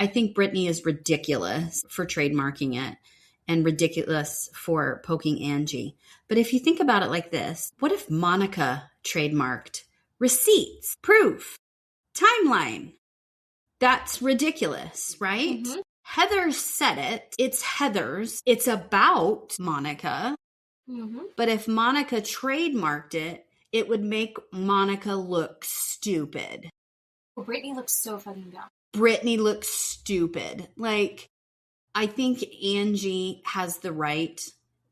I think Britani is ridiculous for trademarking it and ridiculous for poking Angie. But if you think about it like this, what if Monica trademarked receipts, proof, timeline? That's ridiculous, right? Mm-hmm. Heather said it. It's Heather's. It's about Monica. Mm-hmm. But if Monica trademarked it, it would make Monica look stupid. Well, Britani looks so fucking dumb. Britani looks stupid. Like, I think Angie has the right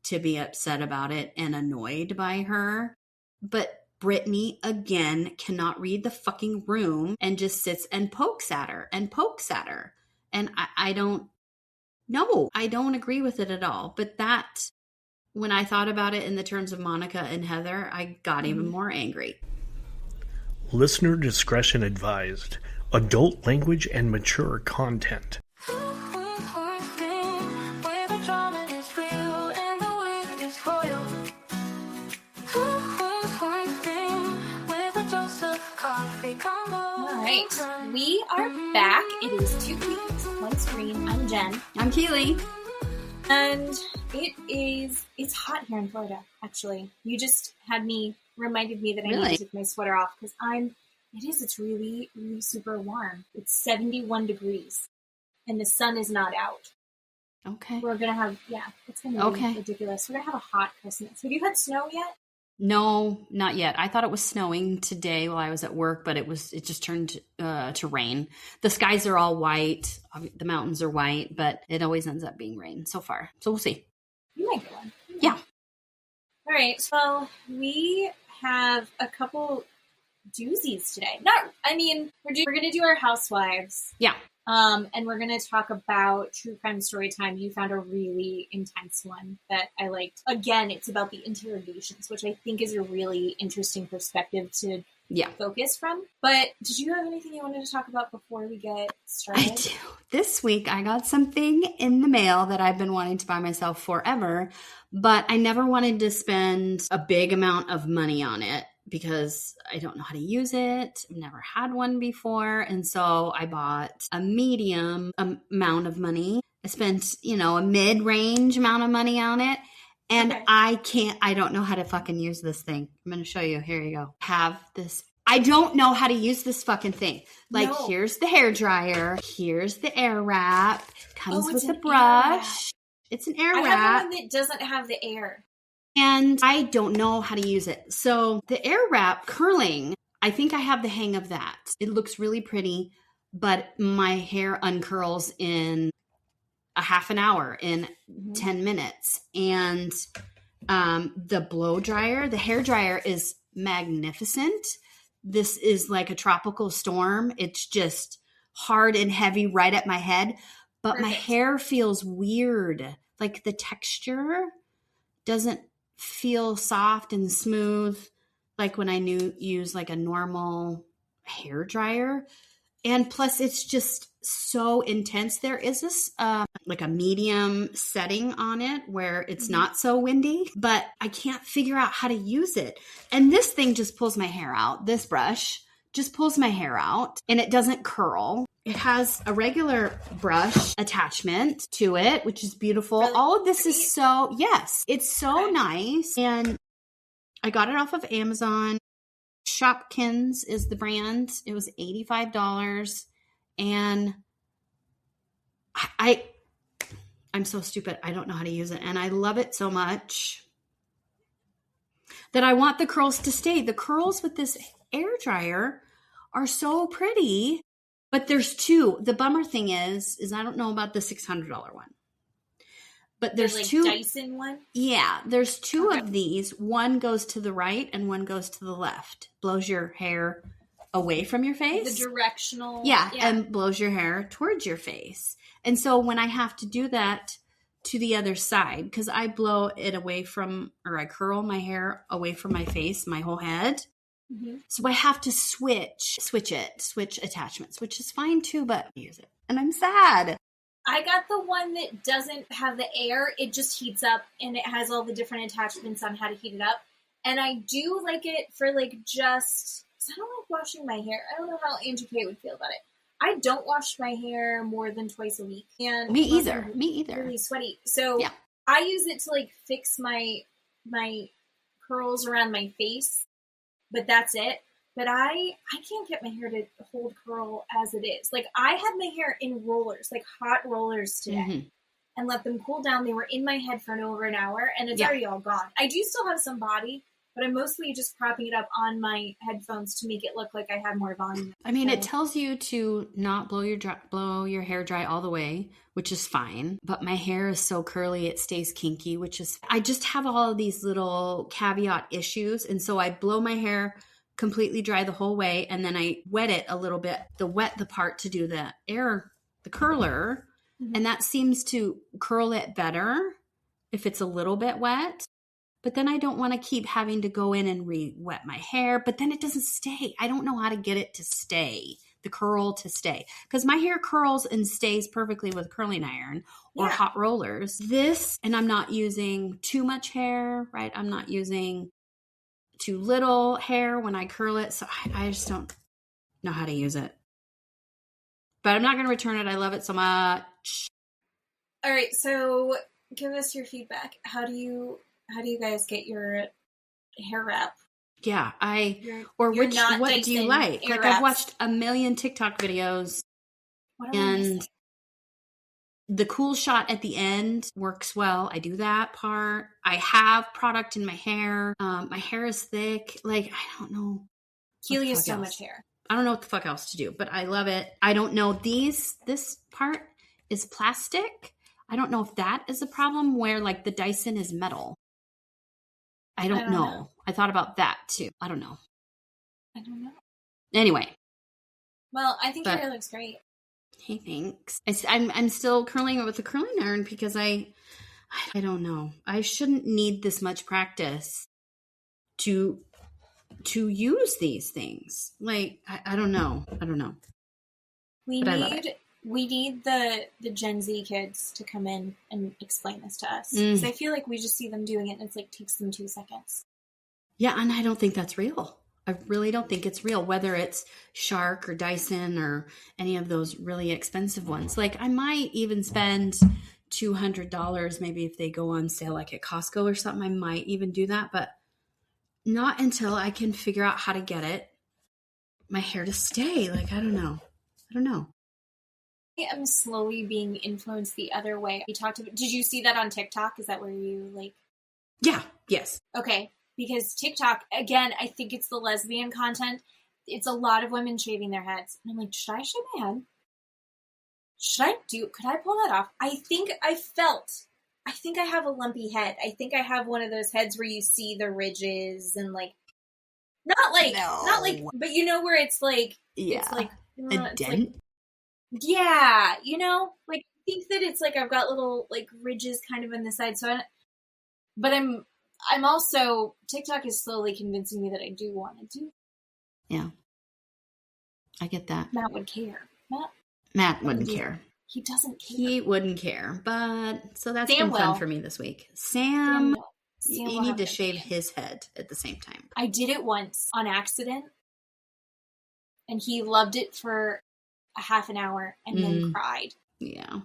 to be upset about it and annoyed by her. But Britani, again, cannot read the fucking room and just sits and pokes at her and pokes at her. And I don't agree with it at all. But that, when I thought about it in the terms of Monica and Heather, I got even more angry. Listener discretion advised. Adult language and mature content. Alright, we are back. It is 2 weeks, 1 screen. I'm Jen. I'm Keeley. And it's hot here in Florida, actually. You just reminded me that I need to take my sweater off because it's really, really super warm. It's 71 degrees and the sun is not out. Okay. We're going to have, it's going to be ridiculous. We're going to have a hot Christmas. Have you had snow yet? No, not yet. I thought it was snowing today while I was at work, but it just turned to rain. The skies are all white. The mountains are white, but it always ends up being rain so far. So we'll see. You might get one. Yeah. All right. Well, we have a couple doozies today. We're going to do our housewives. Yeah. And we're going to talk about true crime story time. You found a really intense one that I liked. Again, it's about the interrogations, which I think is a really interesting perspective to focus from. But did you have anything you wanted to talk about before we get started? I do. This week, I got something in the mail that I've been wanting to buy myself forever, but I never wanted to spend a big amount of money on it because I don't know how to use it. I've never had one before. And so I bought a medium amount of money. I spent, a mid-range amount of money on it. And I don't know how to fucking use this thing. I'm going to show you. Here you go. I don't know how to use this fucking thing. Here's the hair dryer. Here's the air wrap. Comes with the brush. It's an air wrap. I have one that doesn't have the air. And I don't know how to use it. So the air wrap curling, I think I have the hang of that. It looks really pretty, but my hair uncurls in a half an hour, in 10 minutes. And the blow dryer, the hair dryer is magnificent. This is like a tropical storm. It's just hard and heavy right at my head, but my hair feels weird. Like the texture doesn't feel soft and smooth like when I use like a normal hair dryer. And plus it's just so intense. There is this like a medium setting on it where it's not so windy, but I can't figure out how to use it. And this thing just pulls my hair out. This brush just pulls my hair out and it doesn't curl. It has a regular brush attachment to it, which is beautiful. Really? All of this is it's so nice. And I got it off of Amazon. Shopkins is the brand. It was $85. And I'm so stupid. I don't know how to use it. And I love it so much that I want the curls to stay. The curls with this air dryer are so pretty. But there's two. The bummer thing is I don't know about the $600 one. But there's two. Dyson one? Yeah. There's two of these. One goes to the right and one goes to the left. Blows your hair away from your face. The directional. Yeah, and blows your hair towards your face. And so when I have to do that to the other side, because I blow it away from, or I curl my hair away from my face, my whole head. Mm-hmm. So I have to switch attachments, which is fine too, but I use it. And I'm sad. I got the one that doesn't have the air. It just heats up and it has all the different attachments on how to heat it up. And I do like it for just, because I don't like washing my hair. I don't know how Angie K would feel about it. I don't wash my hair more than twice a week. And Me either. Really sweaty. So yeah. I use it to like fix my curls around my face, but that's it. But I can't get my hair to hold curl as it is. Like I had my hair in rollers, like hot rollers today, and let them cool down. They were in my head for over an hour, and it's already all gone. I do still have some body, but I'm mostly just propping it up on my headphones to make it look like I have more volume. I mean, it tells you to not blow your hair dry all the way, which is fine. But my hair is so curly, it stays kinky, which is, I just have all of these little caveat issues. And so I blow my hair completely dry the whole way. And then I wet it a little bit, the part to do the curler. And that seems to curl it better if it's a little bit wet. But then I don't want to keep having to go in and re-wet my hair. But then it doesn't stay. I don't know how to get it to stay, the curl to stay. Because my hair curls and stays perfectly with curling iron or hot rollers. And I'm not using too much hair, right? I'm not using too little hair when I curl it. So I just don't know how to use it. But I'm not going to return it. I love it so much. All right. So give us your feedback. How do you guys get your hair wrap? Yeah, what do you like? Like I've watched a million TikTok videos, and the cool shot at the end works well. I do that part. I have product in my hair. My hair is thick. Like, I don't know. Keeley has so much hair. I don't know what the fuck else to do, but I love it. I don't know. This part is plastic. I don't know if that is a problem where like the Dyson is metal. I don't know. I thought about that too. I don't know. Anyway. Well, I think your hair looks great. Hey, thanks. I'm still curling it with a curling iron because I don't know. I shouldn't need this much practice to use these things. Like, I don't know. We need the Gen Z kids to come in and explain this to us. Because I feel like we just see them doing it and it's like takes them 2 seconds. Yeah, and I don't think that's real. I really don't think it's real, whether it's Shark or Dyson or any of those really expensive ones. Like I might even spend $200 maybe if they go on sale like at Costco or something. I might even do that, but not until I can figure out how to get my hair to stay. Like, I don't know. I am slowly being influenced the other way. Did you see that on TikTok? Is that where you like? Yeah. Yes. Okay. Because TikTok, again, I think it's the lesbian content. It's a lot of women shaving their heads. And I'm like, should I shave my head? Could I pull that off? I think I have a lumpy head. I think I have one of those heads where you see the ridges and like, not like, but you know where it's like, it's like, a dent? Yeah, like I think that it's like I've got little like ridges kind of on the side. But I'm also, TikTok is slowly convincing me that I do want to do. Yeah, I get that. Matt would care. Matt wouldn't care. He doesn't care. He wouldn't care. But so that's been fun for me this week. Sam you need to shave his head at the same time. I did it once on accident, and he loved it for a half an hour and then cried. Yeah.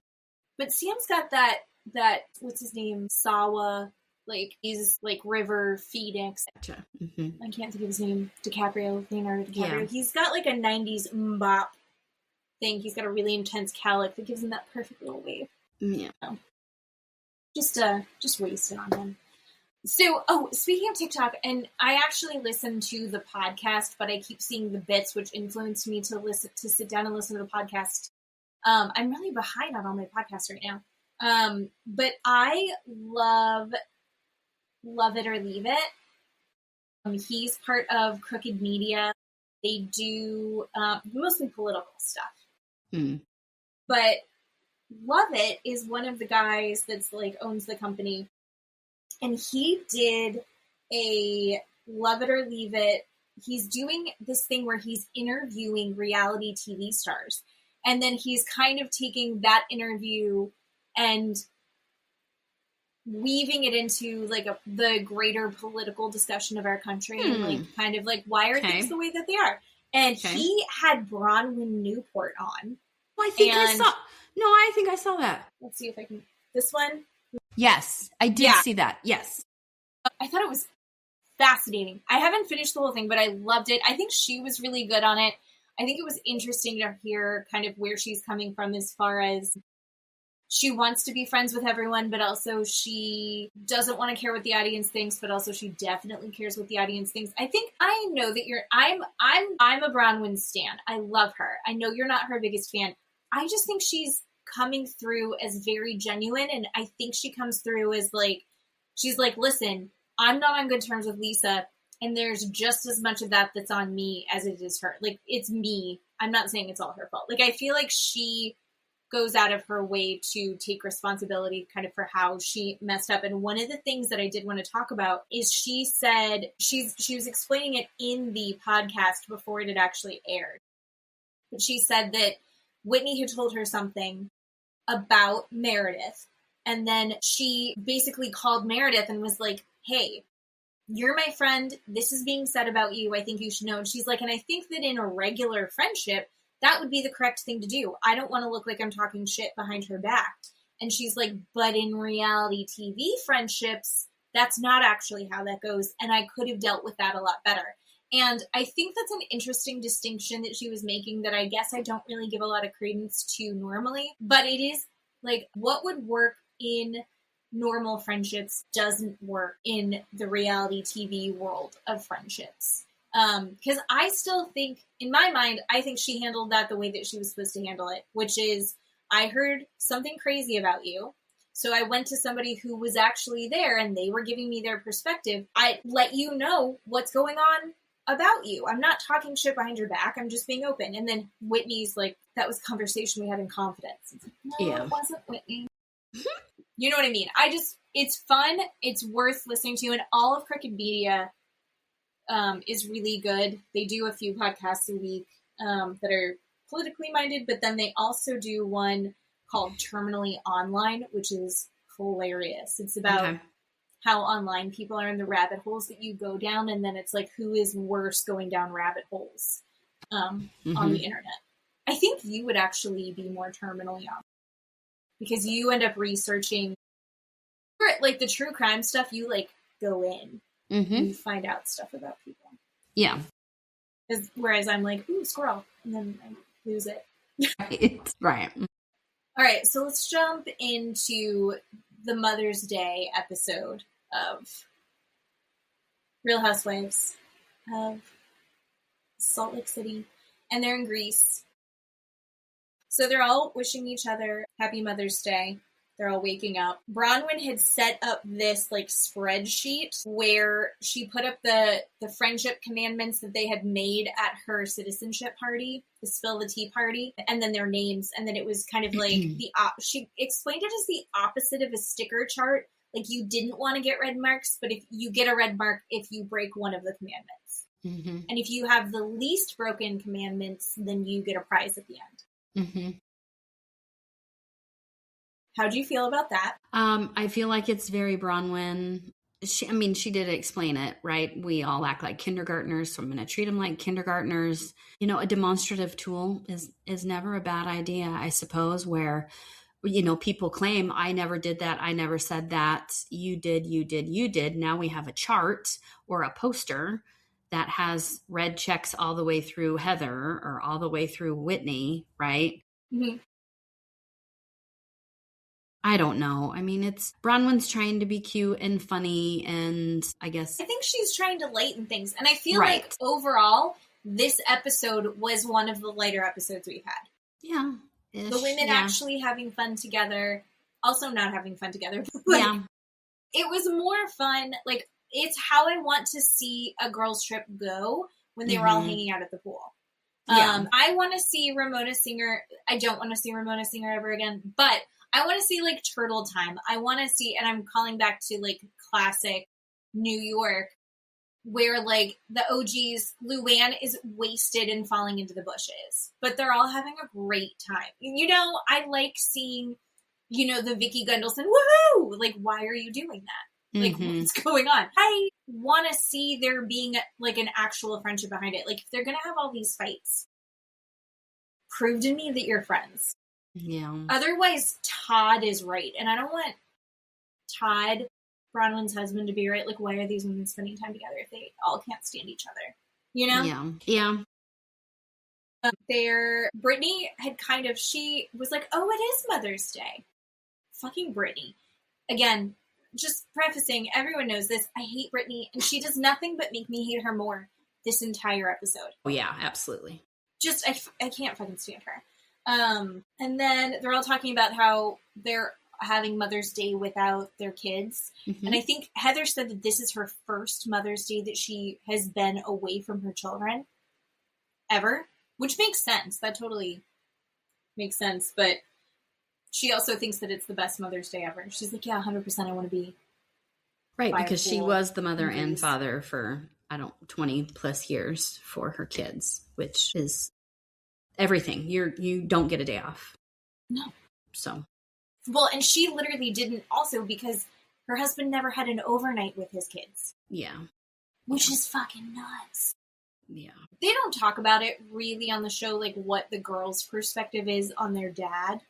But Sam's got that what's his name? Sawa, like he's like River Phoenix. Gotcha. I can't think of his name. Leonardo DiCaprio. Yeah. He's got like a 90s mbop thing. He's got a really intense cowlick that gives him that perfect little wave. Yeah. Just waste it on him. So, speaking of TikTok, and I actually listened to the podcast, but I keep seeing the bits, which influenced me to sit down and listen to the podcast. I'm really behind on all my podcasts right now. But I love It or Leave It. He's part of Crooked Media. They do mostly political stuff. But Love It is one of the guys that's like owns the company. And he did a Love It or Leave It. He's doing this thing where he's interviewing reality TV stars. And then he's kind of taking that interview and weaving it into like the greater political discussion of our country and like kind of like, why are things the way that they are? And he had Bronwyn Newport on. Well, I think I saw that. Let's see if I can, this one? Yes, I did see that. Yes. I thought it was fascinating. I haven't finished the whole thing, but I loved it. I think she was really good on it. I think it was interesting to hear kind of where she's coming from as far as she wants to be friends with everyone, but also she doesn't want to care what the audience thinks, but also she definitely cares what the audience thinks. I know that I'm a Bronwyn stan. I love her. I know you're not her biggest fan. I just think she's coming through as very genuine, and I think she comes through as like, she's like, listen, I'm not on good terms with Lisa, and there's just as much of that that's on me as it is her. Like, it's me. I'm not saying it's all her fault. Like, I feel like she goes out of her way to take responsibility kind of for how she messed up. And one of the things that I did want to talk about is she said, she was explaining it in the podcast before it had actually aired. But she said that Whitney had told her something about Meredith. And then she basically called Meredith and was like, hey, you're my friend. This is being said about you. I think you should know. And she's like, and I think that in a regular friendship, that would be the correct thing to do. I don't want to look like I'm talking shit behind her back. And she's like, but in reality TV friendships, that's not actually how that goes. And I could have dealt with that a lot better. And I think that's an interesting distinction that she was making that I guess I don't really give a lot of credence to normally. But it is like, what would work in normal friendships doesn't work in the reality TV world of friendships. Because I still think, in my mind, I think she handled that the way that she was supposed to handle it, which is, I heard something crazy about you, so I went to somebody who was actually there, and they were giving me their perspective. I let you know what's going on about you. I'm not talking shit behind your back. I'm just being open. And then Whitney's like, that was a conversation we had in confidence. It's like, no, It wasn't Whitney. You know what I mean? It's fun. It's worth listening to. And all of Crooked Media is really good. They do a few podcasts a week that are politically minded, but then they also do one called Terminally Online, which is hilarious. It's about how online people are in the rabbit holes that you go down, and then it's like, who is worse going down rabbit holes on the internet. I think you would actually be more terminally on, because you end up researching, like the true crime stuff, you like go in. You find out stuff about people. Yeah. Whereas I'm like, ooh, squirrel. And then I lose it. Right. All right, so let's jump into the Mother's Day episode of Real Housewives of Salt Lake City. And they're in Greece. So they're all wishing each other Happy Mother's Day. They're all waking up. Bronwyn had set up this like spreadsheet where she put up the friendship commandments that they had made at her citizenship party, the Spill the Tea party, and then their names. And then it was kind of like she explained it as the opposite of a sticker chart. Like, you didn't want to get red marks, but if you get a red mark if you break one of the commandments. And if you have the least broken commandments, then you get a prize at the end. How do you feel about that? I feel like it's very Bronwyn. She did explain it, right? We all act like kindergartners, so I'm going to treat them like kindergartners. You know, a demonstrative tool is never a bad idea, I suppose, where, you know, people claim, I never did that, I never said that, you did, you did, you did. Now we have a chart or a poster that has red checks all the way through Heather or all the way through Whitney, right? I don't know. I mean, it's Bronwyn's trying to be cute and funny, and I guess I think she's trying to lighten things. And I feel like overall, this episode was one of the lighter episodes we've had. Yeah. The women actually having fun together, also not having fun together. It was more fun. Like, it's how I want to see a girls' trip go when they were all hanging out at the pool. I want to see Ramona Singer. I don't want to see Ramona Singer ever again, but I want to see, like, Turtle Time. I want to see, and I'm calling back to, like, classic New York, where, like, the OGs, Luann is wasted and falling into the bushes, but they're all having a great time. You know, I like seeing, you know, the Vicky Gundelson, woohoo! Like, why are you doing that? Like, what's going on? I want to see there being like an actual friendship behind it. Like, if they're going to have all these fights, prove to me that you're friends. Yeah. Otherwise, Todd is right. And I don't want Todd, Bronwyn's husband, to be right. Like, why are these women spending time together if they all can't stand each other? You know? Yeah. Yeah. Brittany had she was like, oh, it is Mother's Day. Fucking Brittany. Again, just prefacing, everyone knows this. I hate Brittany, and she does nothing but make me hate her more this entire episode. Oh, yeah, absolutely. Just, I can't fucking stand her. And then they're all talking about how they're having Mother's Day without their kids. Mm-hmm. And I think Heather said that this is her first Mother's Day that she has been away from her children ever, which makes sense. That totally makes sense. But she also thinks that it's the best Mother's Day ever. She's like, yeah, 100% I want to be. Right, because she was the mother and father for, 20 plus years for her kids, which is everything. You don't get a day off. No. So. Well, and she literally didn't also because her husband never had an overnight with his kids. Yeah. Which is fucking nuts. Yeah. They don't talk about it really on the show, like what the girl's perspective is on their dad.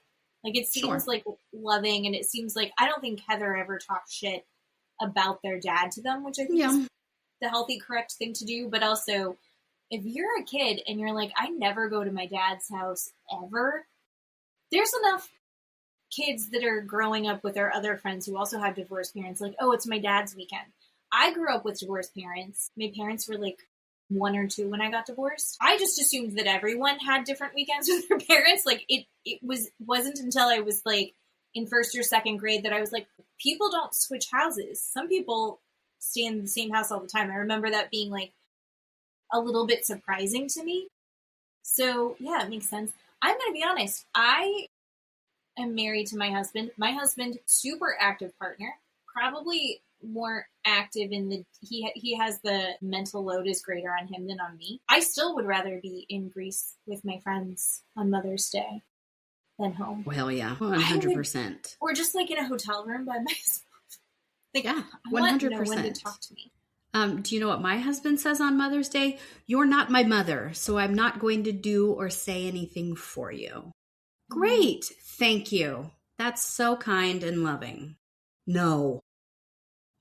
Like, it seems like loving, and it seems like, I don't think Heather ever talked shit about their dad to them, which I think is the healthy, correct thing to do. But also, if you're a kid and you're like, I never go to my dad's house ever, there's enough kids that are growing up with their other friends who also have divorced parents, like, oh, it's my dad's weekend. I grew up with divorced parents. My parents were like 1 or 2 when I got divorced. I just assumed that everyone had different weekends with their parents. Like, it wasn't until I was like in 1st or 2nd grade that I was like, people don't switch houses. Some people stay in the same house all the time. I remember that being like a little bit surprising to me. So yeah, it makes sense. I'm going to be honest. I am married to my husband. My husband, super active partner, probably more active in the, he has the mental load is greater on him than on me. I still would rather be in Greece with my friends on Mother's Day than home. Well, yeah, 100%. Or just like in a hotel room by myself. Like, yeah, 100%. I want no one to talk to me. Do you know what my husband says on Mother's Day? You're not my mother, so I'm not going to do or say anything for you. Great. Thank you. That's so kind and loving. No.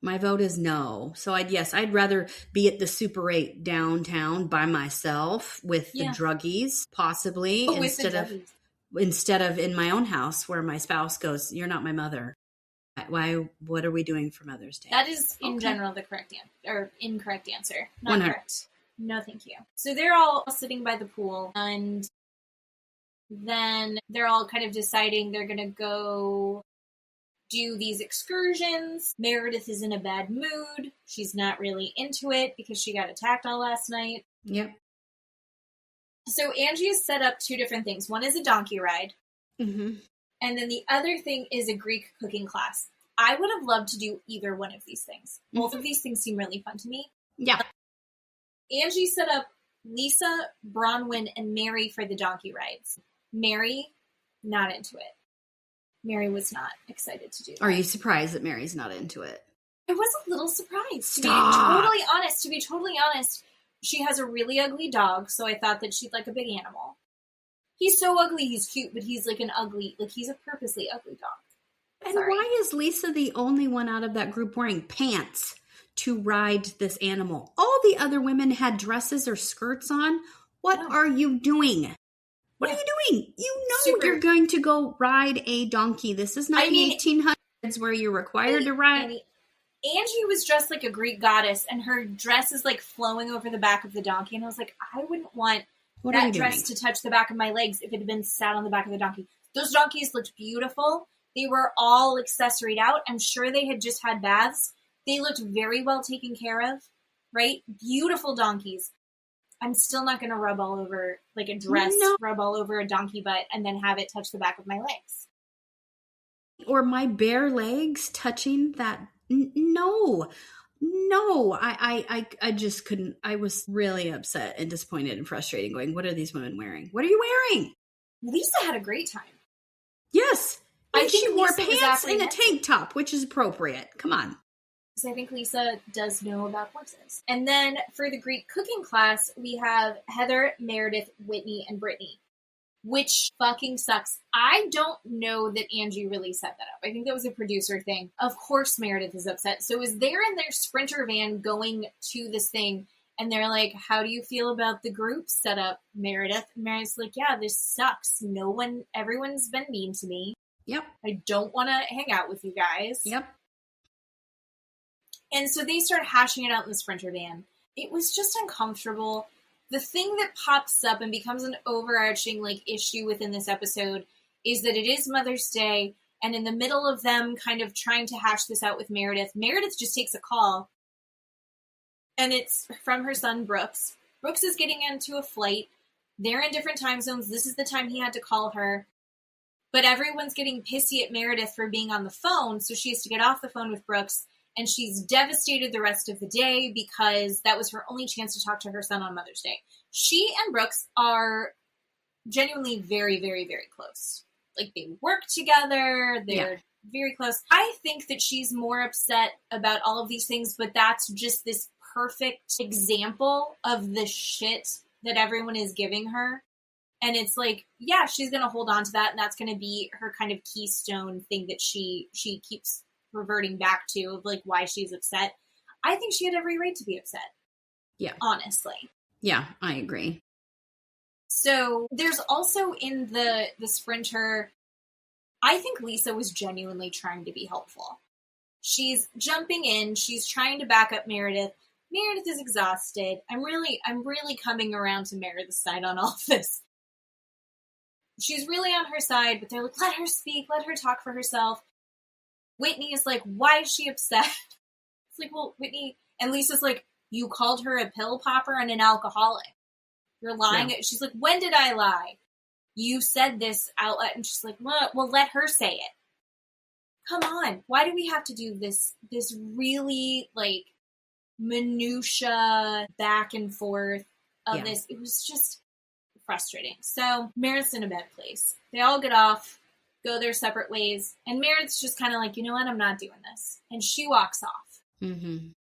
My vote is no. So I'd rather be at the Super 8 downtown by myself with the druggies, possibly, instead of in my own house where my spouse goes, you're not my mother. Why? What are we doing for Mother's Day? That is, in general, the correct or incorrect answer. Not correct. No, thank you. So they're all sitting by the pool, and then they're all kind of deciding they're going to go do these excursions. Meredith is in a bad mood. She's not really into it because she got attacked all last night. Yep. So Angie has set up 2 different things. One is a donkey ride. Mm-hmm. And then the other thing is a Greek cooking class. I would have loved to do either one of these things. Mm-hmm. Both of these things seem really fun to me. Yeah. Angie set up Lisa, Bronwyn, and Mary for the donkey rides. Mary, not into it. Mary was not excited to do that. Are you surprised that Mary's not into it? I was a little surprised. Stop. To be totally honest, she has a really ugly dog, so I thought that she'd like a big animal. He's so ugly, he's cute, but he's like he's a purposely ugly dog. And why is Lisa the only one out of that group wearing pants to ride this animal? All the other women had dresses or skirts on. What are you doing? What are you doing? You know you're going to go ride a donkey. This is not the 1800s where you're required to ride. Angie was dressed like a Greek goddess, and her dress is like flowing over the back of the donkey. And I was like, I wouldn't want that dress to touch the back of my legs if it had been sat on the back of the donkey. Those donkeys looked beautiful. They were all accessoried out. I'm sure they had just had baths. They looked very well taken care of, right? Beautiful donkeys. I'm still not going to rub all over, like a dress, rub all over a donkey butt and then have it touch the back of my legs. Or my bare legs touching that. No, I just couldn't. I was really upset and disappointed and frustrated going, what are these women wearing? What are you wearing? Lisa had a great time. Yes. And she wore Lisa pants and a tank top, which is appropriate. Come on. because I think Lisa does know about horses. And then for the Greek cooking class, we have Heather, Meredith, Whitney, and Britani, which fucking sucks. I don't know that Angie really set that up. I think that was a producer thing. Of course Meredith is upset. So is they're in their Sprinter van going to this thing, and they're like, how do you feel about the group setup, Meredith? And Meredith's like, yeah, this sucks. Everyone's been mean to me. Yep. I don't want to hang out with you guys. Yep. And so they start hashing it out in the Sprinter van. It was just uncomfortable. The thing that pops up and becomes an overarching issue within this episode is that it is Mother's Day, and in the middle of them kind of trying to hash this out with Meredith just takes a call, and it's from her son Brooks. Brooks is getting into a flight. They're in different time zones. This is the time he had to call her. But everyone's getting pissy at Meredith for being on the phone, so she has to get off the phone with Brooks. And she's devastated the rest of the day because that was her only chance to talk to her son on Mother's Day. She and Brooks are genuinely very, very, very close. They work together. They're very close. I think that she's more upset about all of these things, but that's just this perfect example of the shit that everyone is giving her. And it's she's going to hold on to that, and that's going to be her kind of keystone thing that she keeps reverting back to, of why she's upset. I think she had every right to be upset. Yeah. Honestly. Yeah, I agree. So there's also in the Sprinter, I think Lisa was genuinely trying to be helpful. She's jumping in. She's trying to back up Meredith. Meredith is exhausted. I'm really coming around to Meredith's side on all of this. She's really on her side, but they're like, let her speak, let her talk for herself. Whitney is like, why is she upset? It's like, well, Whitney, and Lisa's like, you called her a pill popper and an alcoholic. You're lying. Yeah. She's like, when did I lie? You said this out loud. And she's like, well, let her say it. Come on. Why do we have to do this really minutia back and forth of this? It was just frustrating. So Meredith's in a bad place. They all get off, go their separate ways, and Meredith's just kind of like, you know what, I'm not doing this. And she walks off and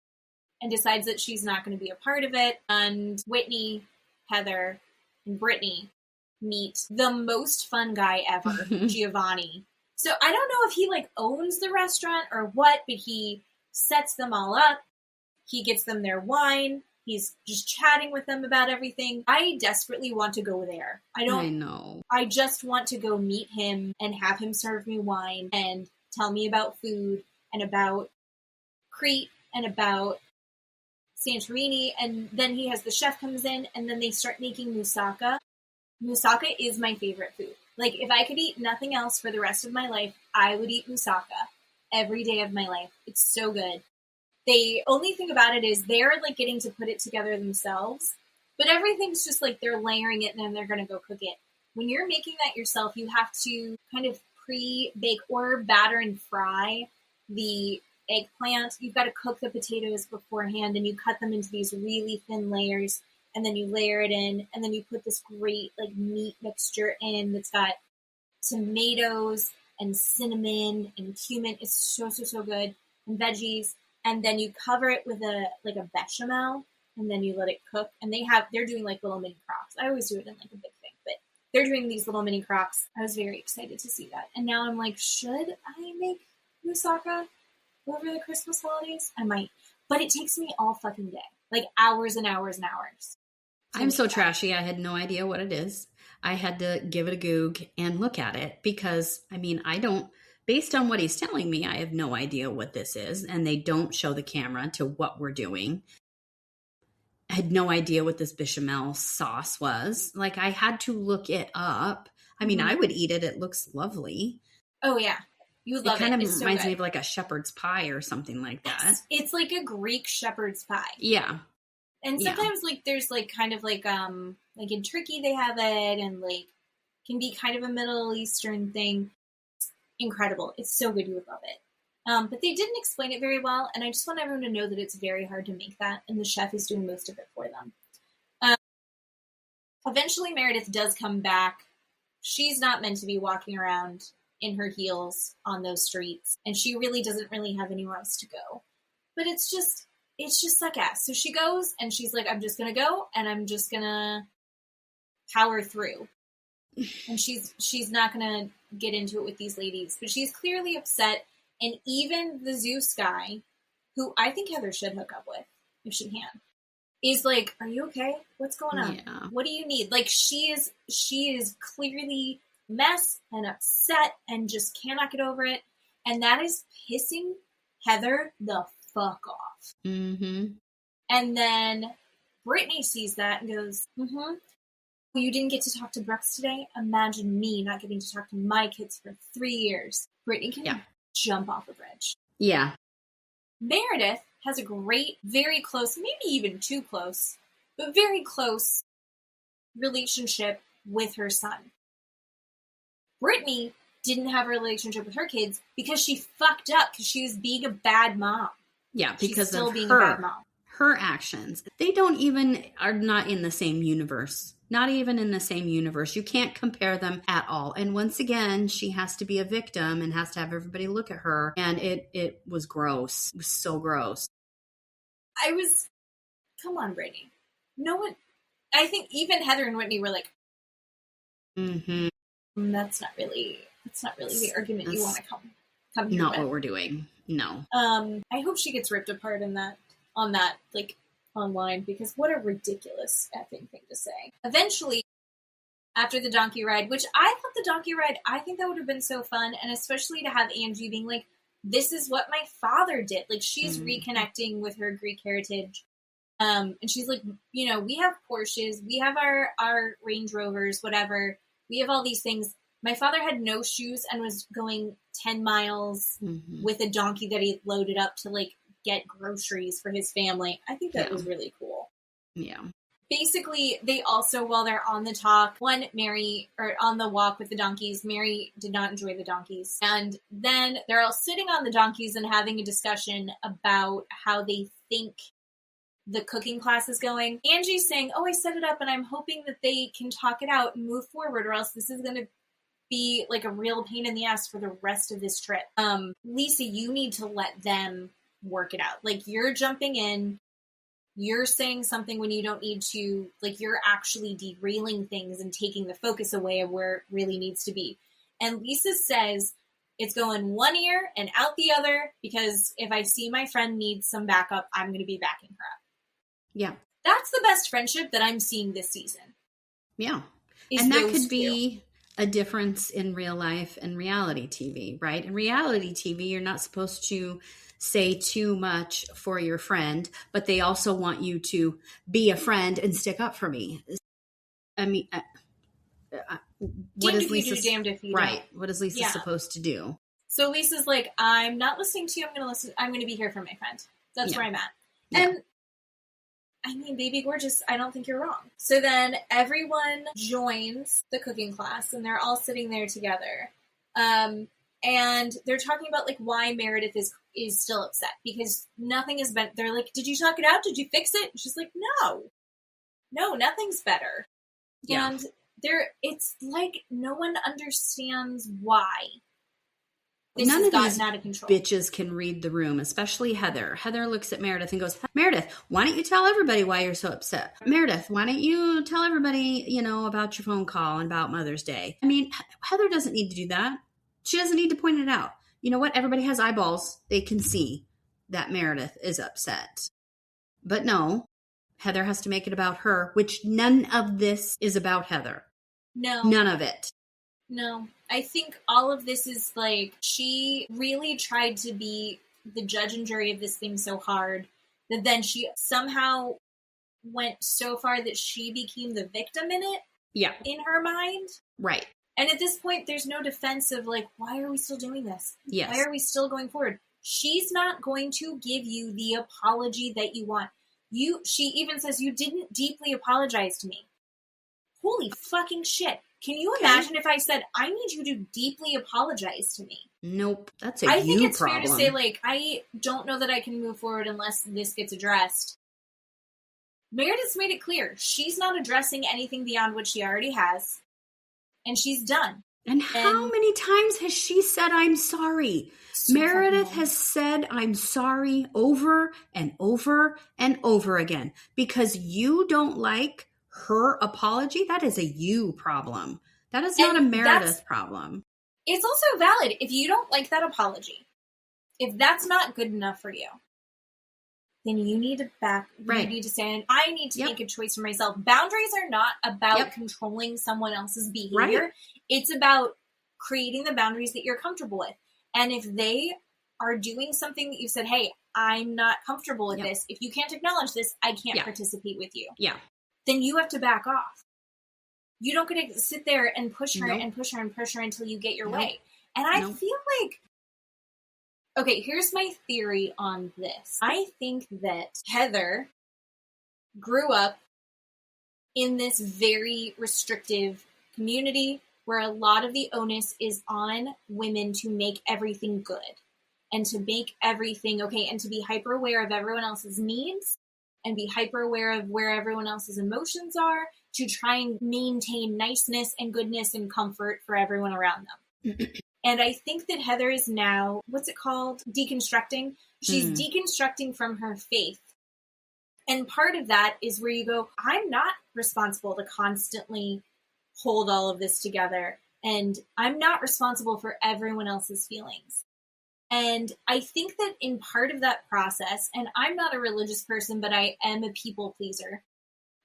decides that she's not going to be a part of it. And Whitney, Heather, and Britani meet the most fun guy ever, Giovanni. So I don't know if he owns the restaurant or what, but he sets them all up. He gets them their wine. He's just chatting with them about everything. I desperately want to go there. I know. I just want to go meet him and have him serve me wine and tell me about food and about Crete and about Santorini. And then he has the chef comes in, and then they start making moussaka. Moussaka is my favorite food. If I could eat nothing else for the rest of my life, I would eat moussaka every day of my life. It's so good. The only thing about it is they're getting to put it together themselves, but everything's just they're layering it and then they're going to go cook it. When you're making that yourself, you have to kind of pre-bake or batter and fry the eggplant. You've got to cook the potatoes beforehand, and you cut them into these really thin layers, and then you layer it in, and then you put this great meat mixture in that's got tomatoes and cinnamon and cumin. It's so, so, so good. And veggies. And then you cover it with a bechamel, and then you let it cook. And they're doing little mini crocs. I always do it in a big thing, but they're doing these little mini crocs. I was very excited to see that. And now I'm like, should I make moussaka over the Christmas holidays? I might. But it takes me all fucking day. Hours and hours and hours. I'm so trashy. I had no idea what it is. I had to give it a goog and look at it because, based on what he's telling me, I have no idea what this is, and they don't show the camera to what we're doing. I had no idea what this bechamel sauce was. I had to look it up. I would eat it. It looks lovely. Oh, yeah. You would love it. It kind of reminds me of a shepherd's pie or something like that. It's like a Greek shepherd's pie. Yeah. And sometimes, there's, kind of, in Turkey they have it, and, can be kind of a Middle Eastern thing. Incredible. It's so good. You would love it. But they didn't explain it very well, and I just want everyone to know that it's very hard to make that, and the chef is doing most of it for them. Eventually, Meredith does come back. She's not meant to be walking around in her heels on those streets, and she really doesn't have anywhere else to go. But it's just suck ass. So she goes and she's like, I'm just going to go and I'm just going to power through. And she's not going to get into it with these ladies, but she's clearly upset. And even the Zeus guy, who I think Heather should hook up with if she can, is like, are you okay? What's going on? Yeah. What do you need? Like, she is clearly mess and upset and just cannot get over it. And that is pissing Heather the fuck off. Mm-hmm. And then Britani sees that and goes, well, you didn't get to talk to Brooks today? Imagine me not getting to talk to my kids for 3 years. Britani can jump off a bridge. Yeah. Meredith has a great, very close, maybe even too close, but very close relationship with her son. Britani didn't have a relationship with her kids because she fucked up because she was being a bad mom. Yeah, because still of being her, a bad mom. Her actions. They are not in the same universe. Not even in the same universe. You can't compare them at all. And once again, she has to be a victim and has to have everybody look at her. And it was gross. It was so gross. Come on, Britani. No one, I think even Heather and Whitney were like, that's not really the argument you want to come here not with. What we're doing. No. I hope she gets ripped apart on that, like, online, because what a ridiculous effing thing to say. Eventually, after the donkey ride, which I thought the donkey ride, I think that would have been so fun, and especially to have Angie being like, this is what my father did. Like, she's reconnecting with her Greek heritage. And she's like, we have Porsches, we have our Range Rovers, whatever. We have all these things. My father had no shoes and was going 10 miles with a donkey that he loaded up to, like, get groceries for his family. I think that was really cool. Yeah. Basically, they also, while they're on the talk, on the walk with the donkeys, Mary did not enjoy the donkeys. And then they're all sitting on the donkeys and having a discussion about how they think the cooking class is going. Angie's saying, I set it up and I'm hoping that they can talk it out and move forward, or else this is going to be like a real pain in the ass for the rest of this trip. Lisa, you need to let them work it out. Like, you're jumping in, you're saying something when you don't need to, like, you're actually derailing things and taking the focus away of where it really needs to be. And Lisa says, it's going one ear and out the other, because if I see my friend needs some backup, I'm going to be backing her up. Yeah. That's the best friendship that I'm seeing this season. Yeah. And that could be a difference in real life and reality TV, right? In reality TV, you're not supposed to say too much for your friend, but they also want you to be a friend and stick up for me. I mean, what is Lisa? Damned if you right? don't. What is Lisa supposed to do? So Lisa's like, I'm not listening to you. I'm going to listen. I'm going to be here for my friend. That's where I'm at. And I mean, baby gorgeous, I don't think you're wrong. So then everyone joins the cooking class and they're all sitting there together. And they're talking about, like, why Meredith is still upset, because nothing has been, they're like, did you talk it out? Did you fix it? And she's like, no, nothing's better. Yeah. And it's like no one understands why this None has of gotten these out of control. Bitches can read the room, especially Heather. Heather looks at Meredith and goes, Meredith, why don't you tell everybody why you're so upset? Meredith, why don't you tell everybody, about your phone call and about Mother's Day? I mean, Heather doesn't need to do that. She doesn't need to point it out. You know what? Everybody has eyeballs. They can see that Meredith is upset. But no, Heather has to make it about her, which none of this is about Heather. No. None of it. No. I think all of this is like, she really tried to be the judge and jury of this thing so hard that then she somehow went so far that she became the victim in it. Yeah. In her mind. Right. And at this point, there's no defense of, like, why are we still doing this? Yes. Why are we still going forward? She's not going to give you the apology that you want. She even says, you didn't deeply apologize to me. Holy fucking shit. Can you imagine if I said, I need you to deeply apologize to me? Nope. That's I think it's problem. fair to say, like, I don't know that I can move forward unless this gets addressed. Meredith's made it clear. She's not addressing anything beyond what she already has. And she's done. And how many times has she said, I'm sorry? So Meredith fucking has said, I'm sorry over and over and over again. Because you don't like her apology, that is a you problem. That is not a Meredith problem. It's also valid if you don't like that apology. If that's not good enough for you, then you need to you need to say, I need to make a choice for myself. Boundaries are not about controlling someone else's behavior. Right. It's about creating the boundaries that you're comfortable with. And if they are doing something that you said, hey, I'm not comfortable with this. If you can't acknowledge this, I can't participate with you. Yeah. Then you have to back off. You don't get to sit there and push her and push her and push her until you get your way. And I feel like, okay, here's my theory on this. I think that Heather grew up in this very restrictive community where a lot of the onus is on women to make everything good and to make everything okay and to be hyper aware of everyone else's needs and be hyper aware of where everyone else's emotions are to try and maintain niceness and goodness and comfort for everyone around them. And I think that Heather is now, what's it called? Deconstructing. She's deconstructing from her faith. And part of that is where you go, I'm not responsible to constantly hold all of this together. And I'm not responsible for everyone else's feelings. And I think that in part of that process, and I'm not a religious person, but I am a people pleaser,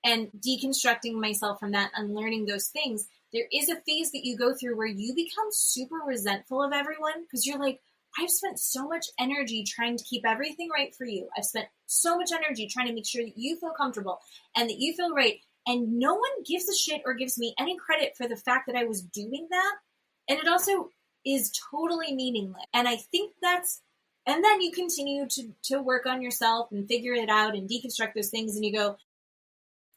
and deconstructing myself from that and learning those things, there is a phase that you go through where you become super resentful of everyone because you're like, I've spent so much energy trying to keep everything right for you. I've spent so much energy trying to make sure that you feel comfortable and that you feel right. And no one gives a shit or gives me any credit for the fact that I was doing that. And it also is totally meaningless. And I think and then you continue to work on yourself and figure it out and deconstruct those things. And you go,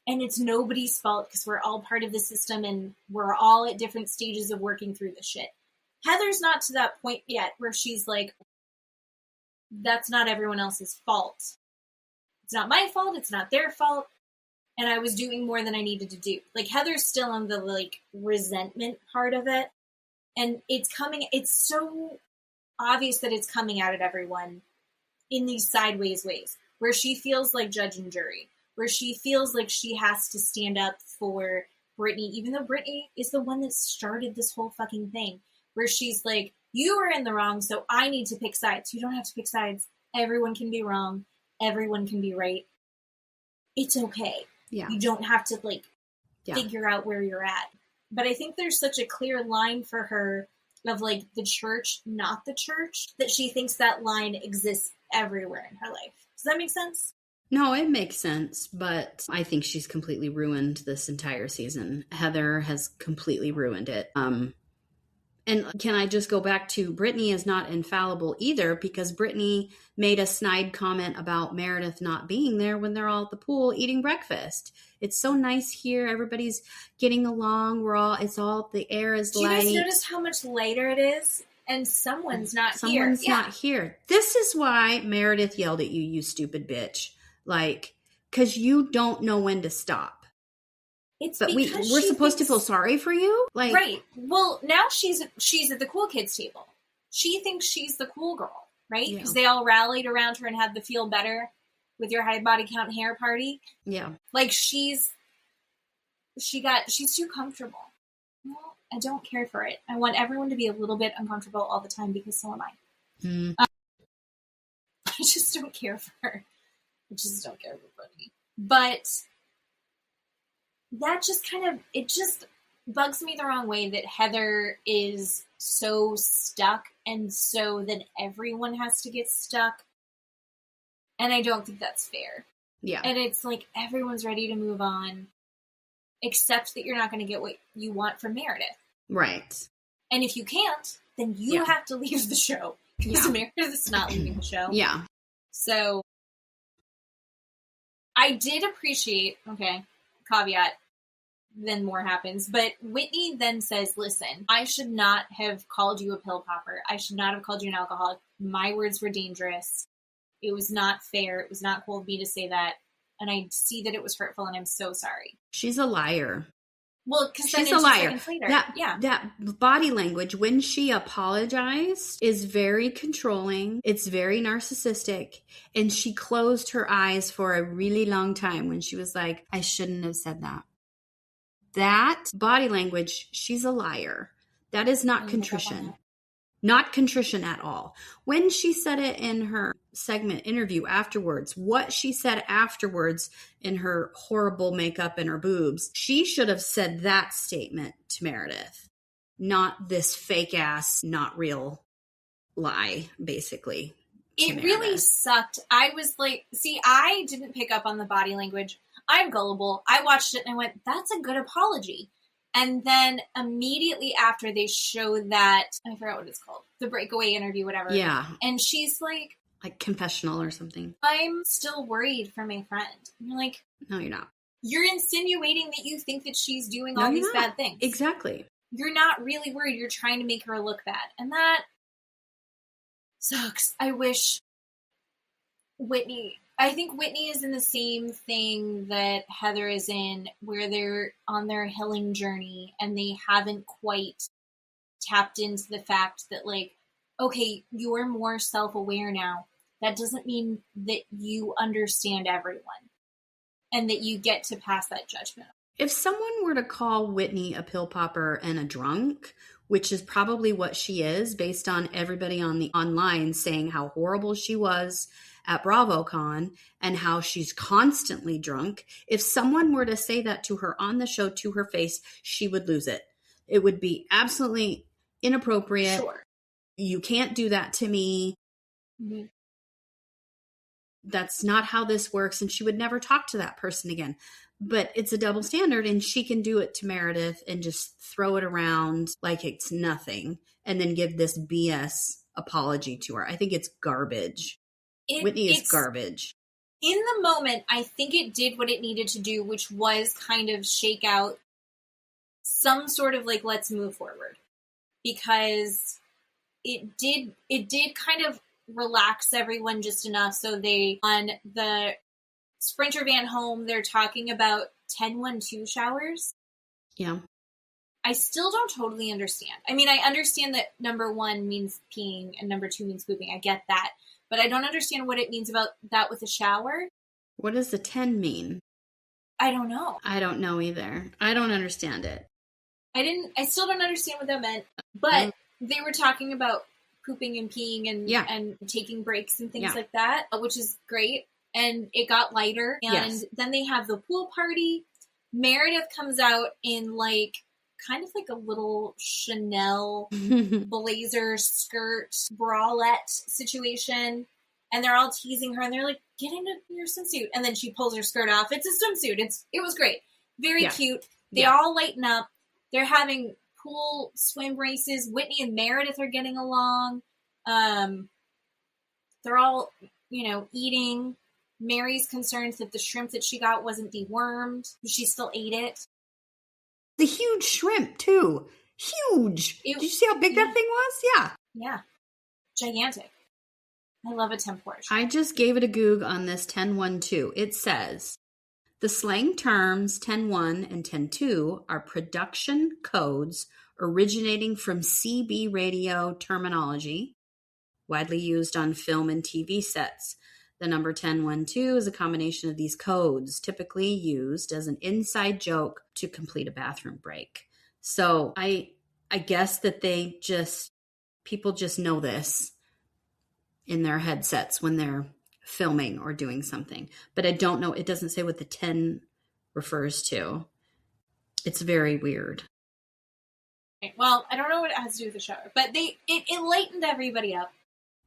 and it's nobody's fault because we're all part of the system and we're all at different stages of working through the shit. Heather's not to that point yet where she's like, that's not everyone else's fault. It's not my fault. It's not their fault. And I was doing more than I needed to do. Like Heather's still on the resentment part of it. And it's so obvious that it's coming out at everyone in these sideways ways where she feels like judge and jury, where she feels like she has to stand up for Britani, even though Britani is the one that started this whole fucking thing, where she's like, you are in the wrong, so I need to pick sides. You don't have to pick sides. Everyone can be wrong. Everyone can be right. It's okay. Yeah. You don't have to figure out where you're at. But I think there's such a clear line for her of the church, not the church, that she thinks that line exists everywhere in her life. Does that make sense? No, it makes sense, but I think she's completely ruined this entire season. Heather has completely ruined it. And can I just go back to Britani is not infallible either, because Britani made a snide comment about Meredith not being there when they're all at the pool eating breakfast. It's so nice here. Everybody's getting along. The air is light. Do you guys notice how much lighter it is? And someone's not here. Someone's not here. This is why Meredith yelled at you, you stupid bitch. Because you don't know when to stop. We're supposed to feel sorry for you? Right. Well, now she's at the cool kids table. She thinks she's the cool girl, right? Because they all rallied around her and had the feel better with your high body count hair party. Yeah. She's too comfortable. Well, I don't care for it. I want everyone to be a little bit uncomfortable all the time because so am I. I just don't care for her. I just don't care for Britani. But that just it just bugs me the wrong way that Heather is so stuck and so that everyone has to get stuck. And I don't think that's fair. Yeah. And it's everyone's ready to move on, except that you're not going to get what you want from Meredith. Right. And if you can't, then you have to leave the show. Because Meredith is not leaving the show. Yeah. So I did appreciate, caveat, then more happens. But Whitney then says, listen, I should not have called you a pill popper. I should not have called you an alcoholic. My words were dangerous. It was not fair. It was not cool of me to say that. And I see that it was hurtful and I'm so sorry. She's a liar. Well, because she's a liar. That body language when she apologized is very controlling. It's very narcissistic. And she closed her eyes for a really long time when she was like, I shouldn't have said that. That body language, she's a liar. That is not contrition. Not contrition at all. When she said it in her segment interview afterwards, what she said afterwards in her horrible makeup and her boobs, she should have said that statement to Meredith, not this fake ass, not real lie, basically. It really sucked. I was like, see, I didn't pick up on the body language. I'm gullible. I watched it and I went, that's a good apology. And then immediately after they show that, I forgot what it's called, the breakaway interview, whatever. Yeah. And she's like confessional or something. I'm still worried for my friend. And you're like, no, you're not. You're insinuating that you think that she's doing all these bad things. Exactly. You're not really worried. You're trying to make her look bad. And that sucks. I wish I think Whitney is in the same thing that Heather is in, where they're on their healing journey and they haven't quite tapped into the fact that, like, okay, you're more self-aware now. That doesn't mean that you understand everyone and that you get to pass that judgment. If someone were to call Whitney a pill popper and a drunk, which is probably what she is based on everybody on the online saying how horrible she was at BravoCon and how she's constantly drunk. If someone were to say that to her on the show to her face, she would lose it. It would be absolutely inappropriate. Sure. You can't do that to me. Mm-hmm. That's not how this works. And she would never talk to that person again. But it's a double standard and she can do it to Meredith and just throw it around like it's nothing and then give this BS apology to her. I think it's garbage. Whitney is garbage. In the moment, I think it did what it needed to do, which was kind of shake out some sort of like, let's move forward. Because it did kind of relax everyone just enough. So they, on the Sprinter van home, they're talking about 10-1-2 showers. Yeah. I still don't totally understand. I mean, I understand that number 1 means peeing and number 2 means pooping. I get that. But I don't understand what it means about that with a shower. What does the 10 mean? I don't know. I don't know either. I don't understand it. I still don't understand what that meant. But they were talking about pooping and peeing and taking breaks and things like that, which is great. And it got lighter. And then they have the pool party. Meredith comes out in like kind of like a little Chanel blazer skirt bralette situation. And they're all teasing her and they're like, get into your swimsuit. And then she pulls her skirt off. It's a swimsuit. It was great. Very cute. They all lighten up. They're having pool swim races. Whitney and Meredith are getting along. They're all, eating. Mary's concerned that the shrimp that she got wasn't dewormed. She still ate it. The huge shrimp, too. Huge. Did you see how big that thing was? Yeah. Yeah. Gigantic. I love a temp portion. I just gave it a goog on this 10-1-2. It says, the slang terms 10-1 and 10-2 are production codes originating from CB radio terminology, widely used on film and TV sets. The number 10-1-2 is a combination of these codes, typically used as an inside joke to complete a bathroom break. So I guess that people just know this in their headsets when they're filming or doing something. But I don't know. It doesn't say what the 10 refers to. It's very weird. Well, I don't know what it has to do with the shower, but it lightened everybody up.